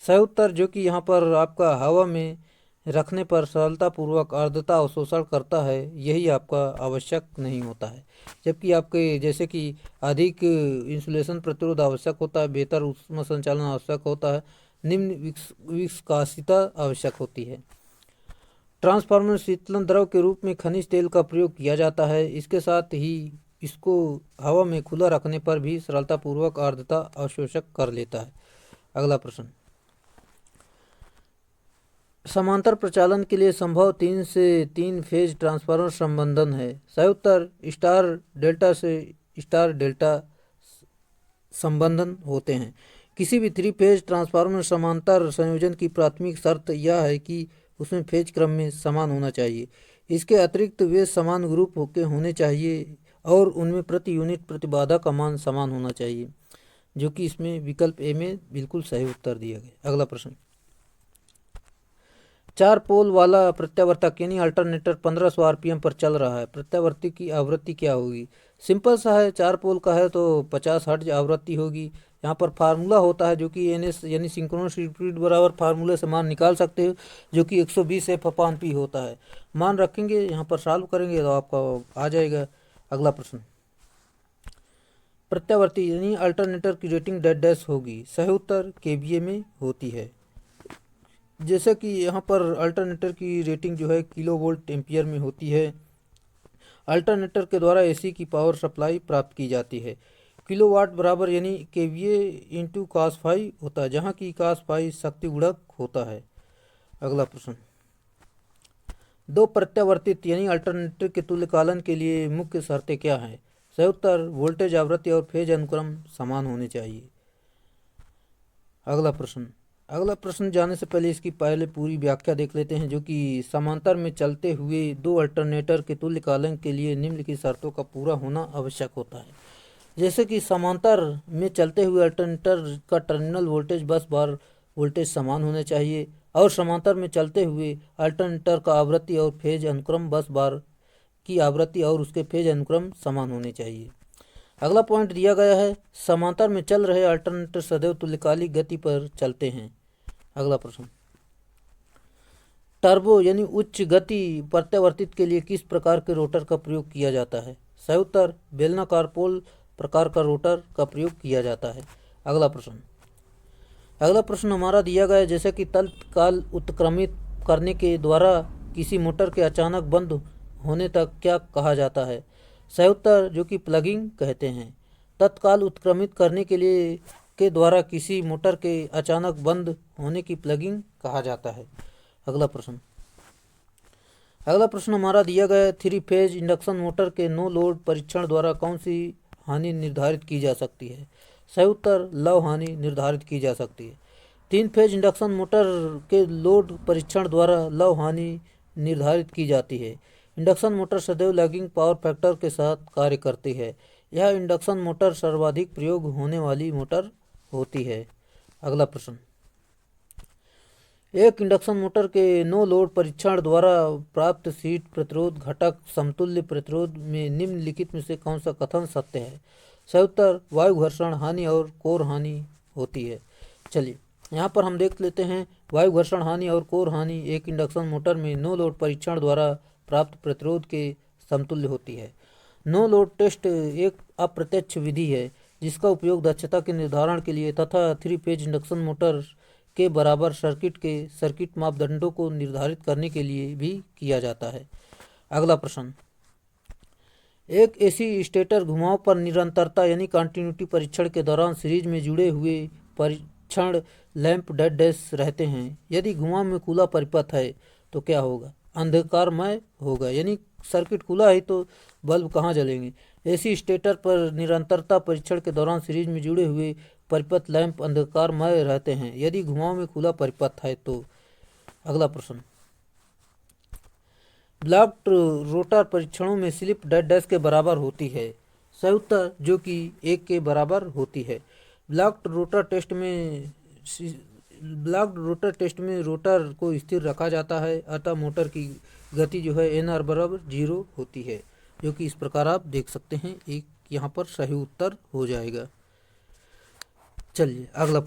सही उत्तर जो कि यहाँ पर आपका हवा में रखने पर सरलतापूर्वक आर्द्रता अवशोषण करता है, यही आपका आवश्यक नहीं होता है, जबकि आपके जैसे कि अधिक इंसुलेशन प्रतिरोध आवश्यक होता है, बेहतर ऊष्मा संचालन आवश्यक होता है, निम्न विस्कासिता आवश्यक होती है। ट्रांसफार्मर शीतलन द्रव के रूप में खनिज तेल का प्रयोग किया जाता है। इसके साथ ही इसको हवा में खुला रखने पर भी सरलतापूर्वक आर्द्रता अवशोषक कर लेता है। अगला प्रश्न, समांतर प्रचालन के लिए संभव 3 से 3 फेज ट्रांसफार्मर संबंधन है। सही उत्तर स्टार डेल्टा से स्टार डेल्टा संबंधन होते हैं। किसी भी 3 फेज ट्रांसफार्मर समांतर संयोजन की प्राथमिक शर्त यह है कि उसमें फेज क्रम में समान होना चाहिए। इसके अतिरिक्त वे समान ग्रुप के होने चाहिए और उनमें प्रति यूनिट प्रतिबाधा का मान समान होना चाहिए, जो कि इसमें विकल्प ए में बिल्कुल सही उत्तर दिया गया। अगला प्रश्न, 4 पोल वाला प्रत्यावर्तक यानी अल्टरनेटर 1500 आरपीएम पर चल रहा है। प्रत्यावर्ती की आवृत्ति क्या होगी? सिंपल सा है, 4 पोल का है तो 50 हर्ट्ज आवृत्ति होगी। यहाँ पर फार्मूला होता है जो कि एनएस यानी सिंक्रोनस स्पीड बराबर फार्मूले से मान निकाल सकते हो, जो कि 120 F/P होता है। मान रखेंगे, यहाँ पर सॉल्व करेंगे तो आपका आ जाएगा। अगला प्रश्न, प्रत्यावर्ती यानी अल्टरनेटर की रेटिंग डेड डैश होगी। सही उत्तर केवीए में होती है। जैसे कि यहाँ पर अल्टरनेटर की रेटिंग जो है किलो वोल्ट एम्पियर में होती है। अल्टरनेटर के द्वारा एसी की पावर सप्लाई प्राप्त की जाती है। किलोवाट बराबर यानी केवीए इंटू cos फाई होता है, जहाँ की cos फाई शक्ति गुणक होता है। अगला प्रश्न, 2 प्रत्यावर्तित यानी अल्टरनेटर के तुल्यकालन के लिए मुख्य शर्तें क्या हैं? सही उत्तर वोल्टेज आवृत्ति और फेज अनुक्रम समान होने चाहिए। अगला प्रश्न जाने से पहले इसकी पहले पूरी व्याख्या देख लेते हैं, जो कि समांतर में चलते हुए 2 अल्टरनेटर के तुल्यकालन के लिए निम्नलिखित शर्तों का पूरा होना आवश्यक होता है। जैसे कि समांतर में चलते हुए अल्टरनेटर का टर्मिनल वोल्टेज बस बार वोल्टेज समान होने चाहिए और समांतर में चलते हुए अल्टरनेटर का आवृत्ति और फेज अनुक्रम बस बार की आवृत्ति और उसके फेज अनुक्रम समान होने चाहिए। अगला पॉइंट दिया गया है, समांतर में चल रहे अल्टरनेटर सदैव तुल्यकालिक गति पर चलते हैं। अगला प्रश्न, टर्बो यानी उच्च गति प्रत्यावर्तित के लिए किस प्रकार के रोटर का प्रयोग किया जाता है? सही उत्तर बेलनाकार पोल प्रकार का रोटर का प्रयोग किया जाता है। अगला प्रश्न हमारा दिया गया है, जैसे कि तत्काल उत्क्रमित करने के द्वारा किसी मोटर के अचानक बंद होने तक क्या कहा जाता है? सही उत्तर जो कि प्लगिंग कहते हैं। तत्काल उत्क्रमित करने के लिए के द्वारा किसी मोटर के अचानक बंद होने की प्लगिंग कहा जाता है। अगला प्रश्न हमारा दिया गया है, 3 फेज इंडक्शन मोटर के नो लोड परीक्षण द्वारा कौन सी हानि निर्धारित की जा सकती है? सही उत्तर लव हानि निर्धारित की जा सकती है। 3 फेज इंडक्शन मोटर के लोड परीक्षण द्वारा लव हानि निर्धारित की जाती है। इंडक्शन मोटर सदैव लैगिंग पावर फैक्टर के साथ कार्य करती है। यह इंडक्शन मोटर सर्वाधिक प्रयोग होने वाली मोटर होती है। अगला प्रश्न, एक इंडक्शन मोटर के नो लोड परीक्षण द्वारा प्राप्त सीट प्रतिरोध घटक समतुल्य प्रतिरोध में निम्नलिखित में से कौन सा कथन सत्य है? सही उत्तर वायु घर्षण हानि और कोर हानि होती है। चलिए यहाँ पर हम देख लेते हैं, वायु घर्षण हानि और कोर हानि एक इंडक्शन मोटर में नो लोड परीक्षण द्वारा प्राप्त प्रतिरोध के समतुल्य होती है। नो लोड टेस्ट एक अप्रत्यक्ष विधि है जिसका उपयोग दक्षता के निर्धारण के लिए तथा 3 फेज इंडक्शन मोटर के बराबर सर्किट के सर्किट मापदंडों को निर्धारित करने के लिए भी किया जाता है। अगला प्रश्न, एक एसी स्टेटर घुमाव पर निरंतरता यानी कंटिन्यूटी परीक्षण के दौरान सीरीज में जुड़े हुए परीक्षण लैंप डेड डैश रहते हैं। यदि घुमाव में खुला परिपथ है तो क्या होगा? अंधकारमय होगा, यानी सर्किट खुला है तो बल्ब कहाँ जलेंगे। एसी स्टेटर पर निरंतरता परीक्षण के दौरान सीरीज में जुड़े हुए परिपथ लैंप अंधकारमय रहते हैं यदि घुमाव में खुला परिपथ है तो। अगला प्रश्न, ब्लॉक्ड रोटर परीक्षणों में स्लिप डेड डैश के बराबर होती है। सही उत्तर जो कि 1 के बराबर होती है। ब्लॉक्ड रोटर टेस्ट में रोटर को स्थिर रखा जाता है, अतः मोटर की गति जो है NR बराबर 0 होती है, जो कि इस प्रकार आप देख सकते हैं। एक यहाँ पर सही उत्तर हो जाएगा। चलिए अगला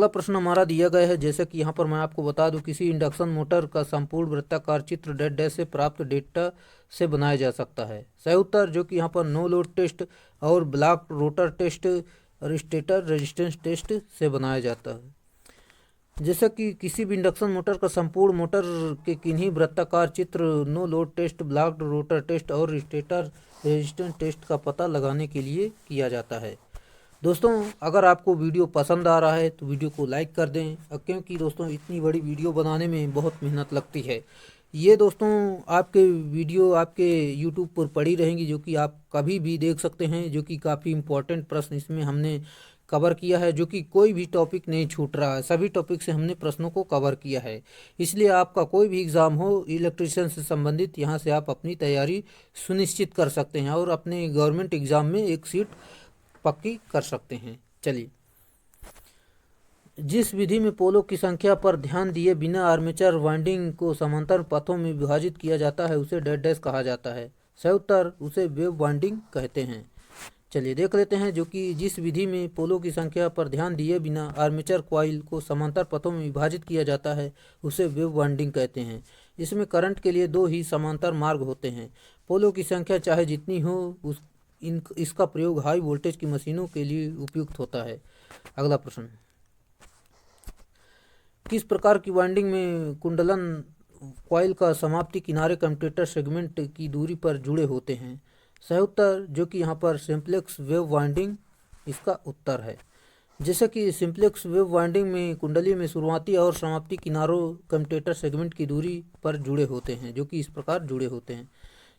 प्रश्न हमारा दिया गया है, जैसे कि यहाँ पर मैं आपको बता दूं, किसी इंडक्शन मोटर का संपूर्ण वृत्ताकार चित्र डेड डैश से प्राप्त डेटा से बनाया जा सकता है। सही उत्तर जो कि यहाँ पर नो लोड टेस्ट और ब्लॉक्ड रोटर टेस्ट और स्टेटर रेजिस्टेंस टेस्ट से बनाया जाता है। जैसे कि किसी भी इंडक्शन मोटर का संपूर्ण मोटर के किन्हीं वृत्ताकार चित्र, no load test, blocked rotor test और स्टेटर रेजिस्टेंस टेस्ट का पता लगाने के लिए किया जाता है। दोस्तों, अगर आपको वीडियो पसंद आ रहा है तो वीडियो को लाइक कर दें, क्योंकि दोस्तों इतनी बड़ी वीडियो बनाने में बहुत मेहनत लगती है। ये दोस्तों आपके वीडियो आपके यूट्यूब पर पड़ी रहेंगी, जो कि आप कभी भी देख सकते हैं, जो कि काफ़ी इम्पोर्टेंट प्रश्न इसमें हमने कवर किया है, जो कि कोई भी टॉपिक नहीं छूट रहा है, सभी टॉपिक से हमने प्रश्नों को कवर किया है। इसलिए आपका कोई भी एग्ज़ाम हो इलेक्ट्रिशियन से संबंधित, यहाँ से आप अपनी तैयारी सुनिश्चित कर सकते हैं और अपने गवर्नमेंट एग्ज़ाम में एक सीट पक्की कर सकते हैं। चलिए, जिस विधि में पोलों की संख्या पर ध्यान दिए बिना आर्मेचर वाइंडिंग को समांतर पथों में विभाजित किया जाता है उसे डेड डैश कहा जाता है। सही उत्तर, उसे वेव वाइंडिंग कहते हैं। चलिए देख लेते हैं, जो कि जिस विधि में पोलों की संख्या पर ध्यान दिए बिना आर्मेचर कॉइल को समांतर पथों में विभाजित किया जाता है उसे वेव वाइंडिंग कहते हैं। इसमें करंट के लिए दो ही समांतर मार्ग होते हैं। पोलों की संख्या चाहे जितनी हो इसका प्रयोग हाई वोल्टेज की मशीनों के लिए उपयुक्त होता है। अगला प्रश्न, किस प्रकार की वाइंडिंग में कुंडलन कॉइल का समाप्ति किनारे कम्यूटेटर सेगमेंट की दूरी पर जुड़े होते हैं? सही उत्तर, जो कि यहाँ पर सिंप्लेक्स वेव वाइंडिंग इसका उत्तर है। जैसे कि सिंप्लेक्स वेव वाइंडिंग में कुंडली में शुरुआती और समाप्ति किनारों कम्यूटेटर सेगमेंट की दूरी पर जुड़े होते हैं, जो कि इस प्रकार जुड़े होते हैं।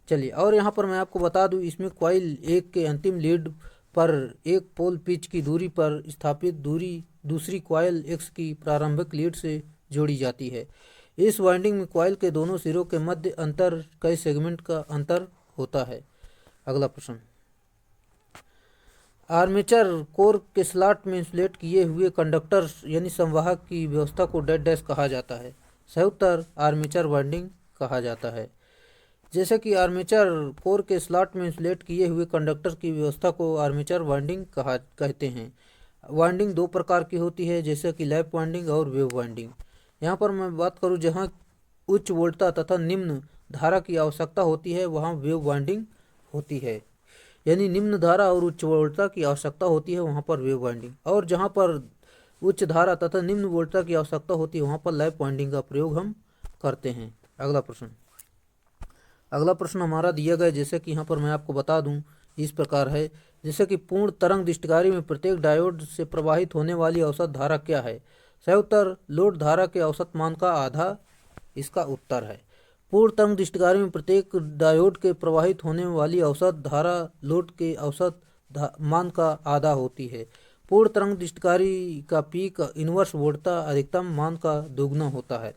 चलिए, और यहाँ पर मैं आपको बता दूं, इसमें कॉइल एक के अंतिम लीड पर एक पोल पिच की दूरी पर स्थापित दूरी दूसरी कॉइल एक्स की प्रारंभिक लीड से जोड़ी जाती है। इस वाइंडिंग में कॉइल के दोनों सिरों के मध्य अंतर कई सेगमेंट का अंतर होता है। अगला प्रश्न, आर्मेचर कोर के स्लॉट में इंसुलेट किए हुए कंडक्टर यानी संवाहक की व्यवस्था को डेड डैश कहा जाता है। सही उत्तर, आर्मेचर वाइंडिंग कहा जाता है। जैसे कि आर्मेचर कोर के स्लॉट में इंसुलेट किए हुए कंडक्टर की व्यवस्था को आर्मेचर वाइंडिंग कहते हैं। वाइंडिंग दो प्रकार की होती है, जैसे कि लैप वाइंडिंग और वेव वाइंडिंग। यहाँ पर मैं बात करूँ, जहाँ उच्च वोल्टता तथा निम्न धारा की आवश्यकता होती है वहाँ वेव वाइंडिंग होती है, यानी निम्न धारा और उच्च वोल्टता की आवश्यकता होती है वहाँ पर वेव वाइंडिंग, और जहाँ पर उच्च धारा तथा निम्न वोल्टता की आवश्यकता होती है वहाँ पर लैप वाइंडिंग का प्रयोग हम करते हैं। अगला प्रश्न हमारा दिया गया, जैसे कि यहाँ पर मैं आपको बता दूं, इस प्रकार है। जैसे कि पूर्ण तरंग दृष्टिकारी में प्रत्येक डायोड से प्रवाहित होने वाली औसत धारा क्या है? सही उत्तर, लोड धारा के औसत मान का आधा इसका उत्तर है। पूर्ण तरंग दृष्टिकारी में प्रत्येक डायोड के प्रवाहित होने वाली औसत धारा लोड के औसत मान का आधा होती है। पूर्ण तरंग दृष्टिकारी का पीक इनवर्स वोल्टता अधिकतम मान का दोगुना होता है।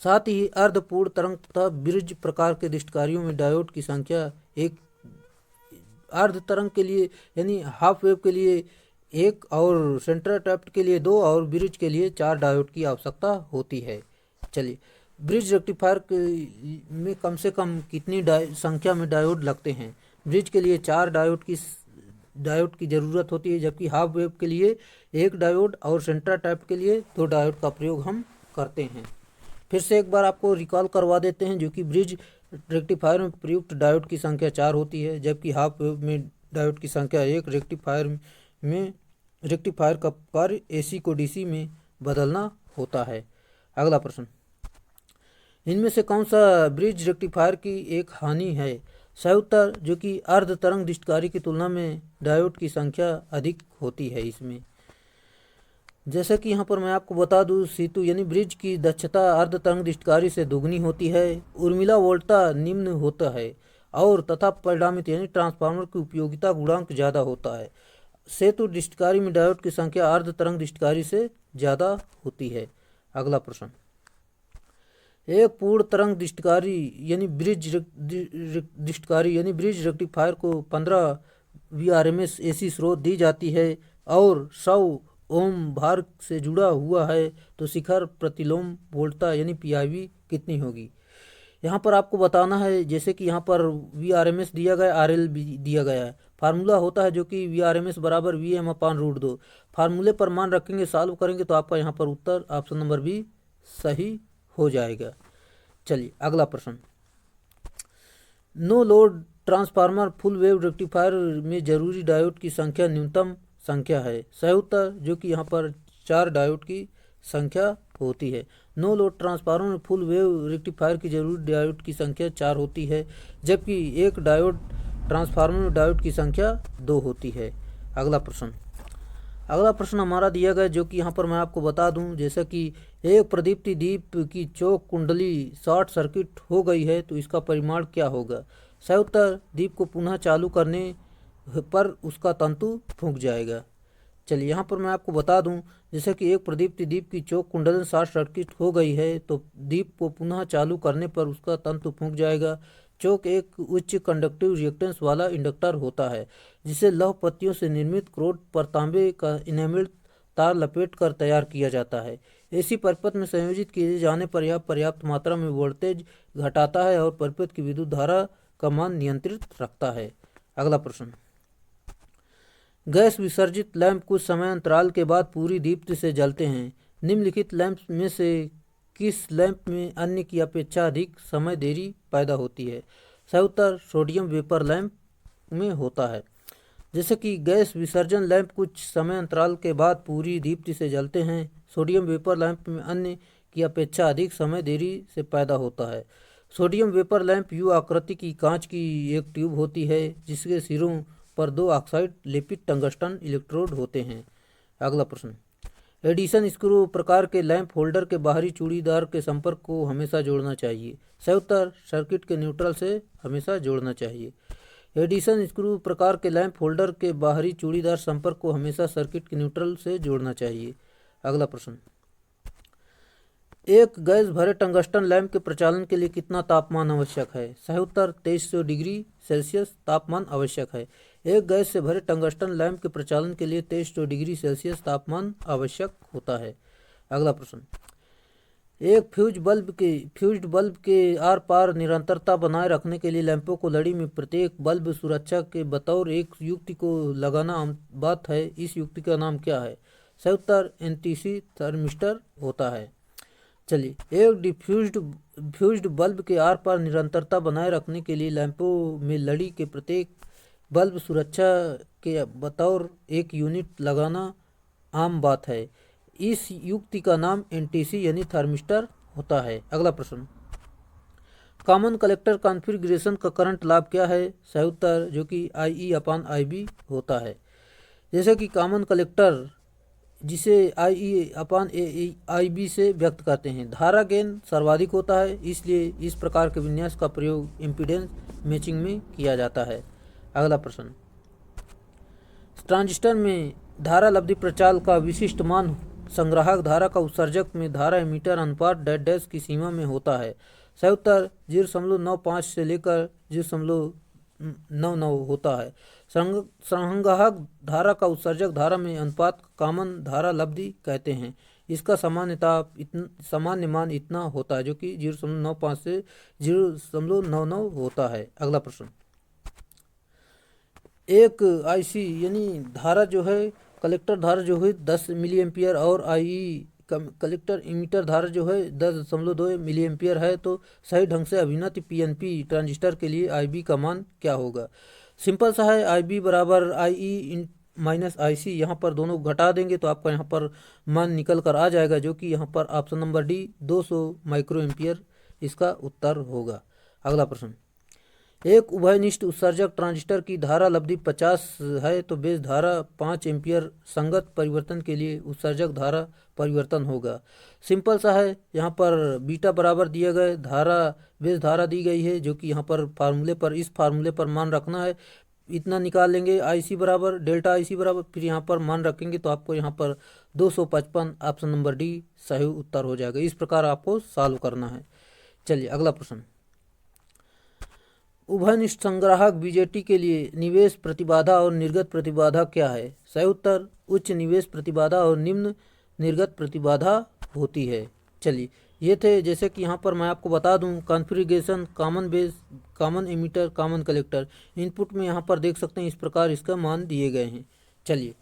साथ ही अर्धपूर्ण तरंग तथा ब्रिज प्रकार के दृष्टिकारियों में डायोड की संख्या एक अर्ध तरंग के लिए यानी हाफ वेव के लिए एक और सेंट्रल टैप्ट के लिए दो और ब्रिज के लिए 4 डायोड की आवश्यकता होती है। चलिए, ब्रिज रेक्टिफायर में कम से कम कितनी संख्या में डायोड लगते हैं? ब्रिज के लिए 4 डायोड की ज़रूरत होती है, जबकि हाफ वेव के लिए 1 डायोड और सेंट्रल टैप्ट के लिए 2 डायोड का प्रयोग हम करते हैं। फिर से एक बार आपको रिकॉल करवा देते हैं, जो कि ब्रिज रेक्टिफायर में प्रयुक्त डायोड की संख्या 4 होती है, जबकि हाफ वेव में डायोड की संख्या 1। रेक्टिफायर का कार्य एसी को डीसी में बदलना होता है। अगला प्रश्न, इनमें से कौन सा ब्रिज रेक्टिफायर की एक हानि है? सही उत्तर, जो कि अर्ध तरंग दृष्टिकारी की तुलना में डायोड की संख्या अधिक होती है इसमें। जैसे कि यहाँ पर मैं आपको बता दूं, सीतु यानी ब्रिज की दक्षता अर्ध तरंग दृष्टिकारी से दोगुनी होती है, उर्मिला वोल्टता निम्न होता है और तथा परिणामित यानी ट्रांसफार्मर की उपयोगिता गुणांक ज़्यादा होता है। सेतु दृष्टिकारी में डायोड की संख्या अर्ध तरंग दृष्टिकारी से ज़्यादा होती है। अगला प्रश्न, एक पूर्ण तरंग दृष्टिकारी यानी ब्रिज रेक्टिफायर को 15 VRMS AC स्रोत दी जाती है और 100 ओम भार से जुड़ा हुआ है, तो शिखर प्रतिलोम वोल्टता यानी PIV कितनी होगी? यहाँ पर आपको बताना है, जैसे कि यहाँ पर VRMS दिया गया, RL भी दिया गया है। फार्मूला होता है जो कि VRMS बराबर VM/√2। फार्मूले पर मान रखेंगे, सॉल्व करेंगे तो आपका यहाँ पर उत्तर ऑप्शन नंबर बी सही हो जाएगा। चलिए अगला प्रश्न, no load transformer full wave rectifier में जरूरी डायोड की संख्या न्यूनतम संख्या है। सही उत्तर, जो कि यहाँ पर 4 डायोड की संख्या होती है। नो लोड ट्रांसफार्मर में फुल वेव रेक्टिफायर की जरूरी डायोड की संख्या 4 होती है, जबकि एक डायोड ट्रांसफार्मर में डायोड की संख्या 2 होती है। अगला प्रश्न हमारा दिया गया, जो कि यहाँ पर मैं आपको बता दूं, जैसा कि एक प्रदीप्ति दीप की चौक कुंडली शॉर्ट सर्किट हो गई है तो इसका परिमाण क्या होगा। सही उत्तर, दीप को पुनः चालू करने पर उसका तंतु फूंक जाएगा। चलिए यहाँ पर मैं आपको बता दूं, जैसे कि एक प्रदीप्ति दीप की चौक कुंडलन शॉर्ट सर्किट हो गई है तो दीप को पुनः चालू करने पर उसका तंतु फूंक जाएगा। चौक एक उच्च कंडक्टिव रिएक्टेंस वाला इंडक्टर होता है, जिसे लौह पत्तियों से निर्मित क्रोड पर तांबे का इनेमेल्ड तार लपेट कर तैयार किया जाता है। ऐसी परिपथ में संयोजित किए जाने पर यह पर्याप्त मात्रा में वोल्टेज घटाता है और परिपथ की विद्युत धारा का मान नियंत्रित रखता है। अगला प्रश्न, गैस विसर्जित लैंप कुछ समय अंतराल के बाद पूरी दीप्ति से जलते हैं। निम्नलिखित लैंप में से किस लैंप में अन्य की अपेक्षा अधिक समय देरी पैदा होती है। सही उत्तर, सोडियम वेपर लैंप में होता है। जैसे कि गैस विसर्जन लैंप कुछ समय अंतराल के बाद पूरी दीप्ति से जलते हैं। सोडियम वेपर लैंप में अन्य की अपेक्षा अधिक समय देरी से पैदा होता है। सोडियम वेपर लैंप यू आकृति की कांच की एक ट्यूब होती है, जिसके सिरों पर 2 ऑक्साइड लेपित टंगस्टन इलेक्ट्रोड होते हैं। अगला प्रश्न, एडिशन स्क्रू प्रकार के लैंप होल्डर के बाहरी चूड़ीदार के संपर्क को हमेशा जोड़ना चाहिए। सही उत्तर, सर्किट के न्यूट्रल से हमेशा जोड़ना चाहिए। एडिशन स्क्रू प्रकार के लैंप होल्डर के बाहरी चूड़ीदार संपर्क को हमेशा सर्किट के न्यूट्रल से जोड़ना चाहिए। अगला प्रश्न, एक गैस भरे टंगस्टन लैंप के प्रचालन के लिए कितना तापमान आवश्यक है। सही उत्तर, 2300 डिग्री सेल्सियस तापमान आवश्यक है। एक गैस से भरे टंगस्टन लैंप के प्रचालन के लिए 2300 डिग्री सेल्सियस तापमान आवश्यक होता है। अगला प्रश्न, एक फ्यूज्ड बल्ब के आर पार निरंतरता बनाए रखने के लिए लैंपों को लड़ी में प्रत्येक बल्ब सुरक्षा के बतौर एक युक्ति को लगाना आम बात है। इस युक्ति का नाम क्या है। सही उत्तर, एनटीसी थर्मिस्टर होता है। चलिए, एक फ्यूज्ड बल्ब के आर पार निरंतरता बनाए रखने के लिए लैंपों में लड़ी के प्रत्येक बल्ब सुरक्षा के बतौर एक यूनिट लगाना आम बात है। इस युक्ति का नाम एनटीसी यानी थर्मिस्टर होता है। अगला प्रश्न, कॉमन कलेक्टर कॉन्फ़िगरेशन का करंट लाभ क्या है। सही उत्तर, जो कि IE/IB होता है। जैसे कि कॉमन कलेक्टर जिसे IE/IB से व्यक्त करते हैं, धारा गेन सर्वाधिक होता है, इसलिए इस प्रकार के विन्यास का प्रयोग इम्पीडेंस मैचिंग में किया जाता है। अगला प्रश्न, ट्रांजिस्टर में धारा लब्धि प्रचाल का विशिष्ट मान संग्राहक धारा का उत्सर्जक में धारा एमीटर अनुपात डैश की सीमा में होता है। सही उत्तर, 0.95 से लेकर 0.99 होता है। संग्राहक धारा का उत्सर्जक धारा में अनुपात कॉमन धारा लब्धि कहते हैं। इसका सामान्य मान इतना होता है, जो कि 0.95 से 0.99 होता है। अगला प्रश्न, एक IC यानी धारा जो है, कलेक्टर धारा जो है 10 मिली एम्पियर और IE कलेक्टर इमीटर धारा जो है 10.2 मिली एम्पियर है, तो सही ढंग से अभिनत PNP ट्रांजिस्टर के लिए IB का मान क्या होगा। सिंपल सा है, IB बराबर IE माइनस IC। यहाँ पर दोनों घटा देंगे तो आपका यहाँ पर मान निकल कर आ जाएगा, जो कि यहाँ पर option number D 200 micro ampere इसका उत्तर होगा। अगला प्रश्न, एक उभयनिष्ठ उत्सर्जक ट्रांजिस्टर की धारा लब्धि 50 है तो बेस धारा 5 एम्पियर संगत परिवर्तन के लिए उत्सर्जक धारा परिवर्तन होगा। सिंपल सा है, यहाँ पर बीटा बराबर दिया गए धारा बेस धारा दी गई है, जो कि यहाँ पर इस फार्मूले पर मान रखना है। इतना निकाल लेंगे, IC बराबर डेल्टा IC बराबर, फिर यहाँ पर मान रखेंगे तो आपको यहाँ पर 255 ऑप्शन नंबर D सही उत्तर हो जाएगा। इस प्रकार आपको सॉल्व करना है। चलिए अगला प्रश्न, उभयनिष्ठ संग्राहक BJT के लिए निवेश प्रतिबाधा और निर्गत प्रतिबाधा क्या है। सही उत्तर, उच्च निवेश प्रतिबाधा और निम्न निर्गत प्रतिबाधा होती है। चलिए, ये थे, जैसे कि यहाँ पर मैं आपको बता दूं, configuration, common base, common ammeter, common collector. Input में यहाँ पर देख सकते हैं इस प्रकार इसका मान दिए गए हैं। चलिए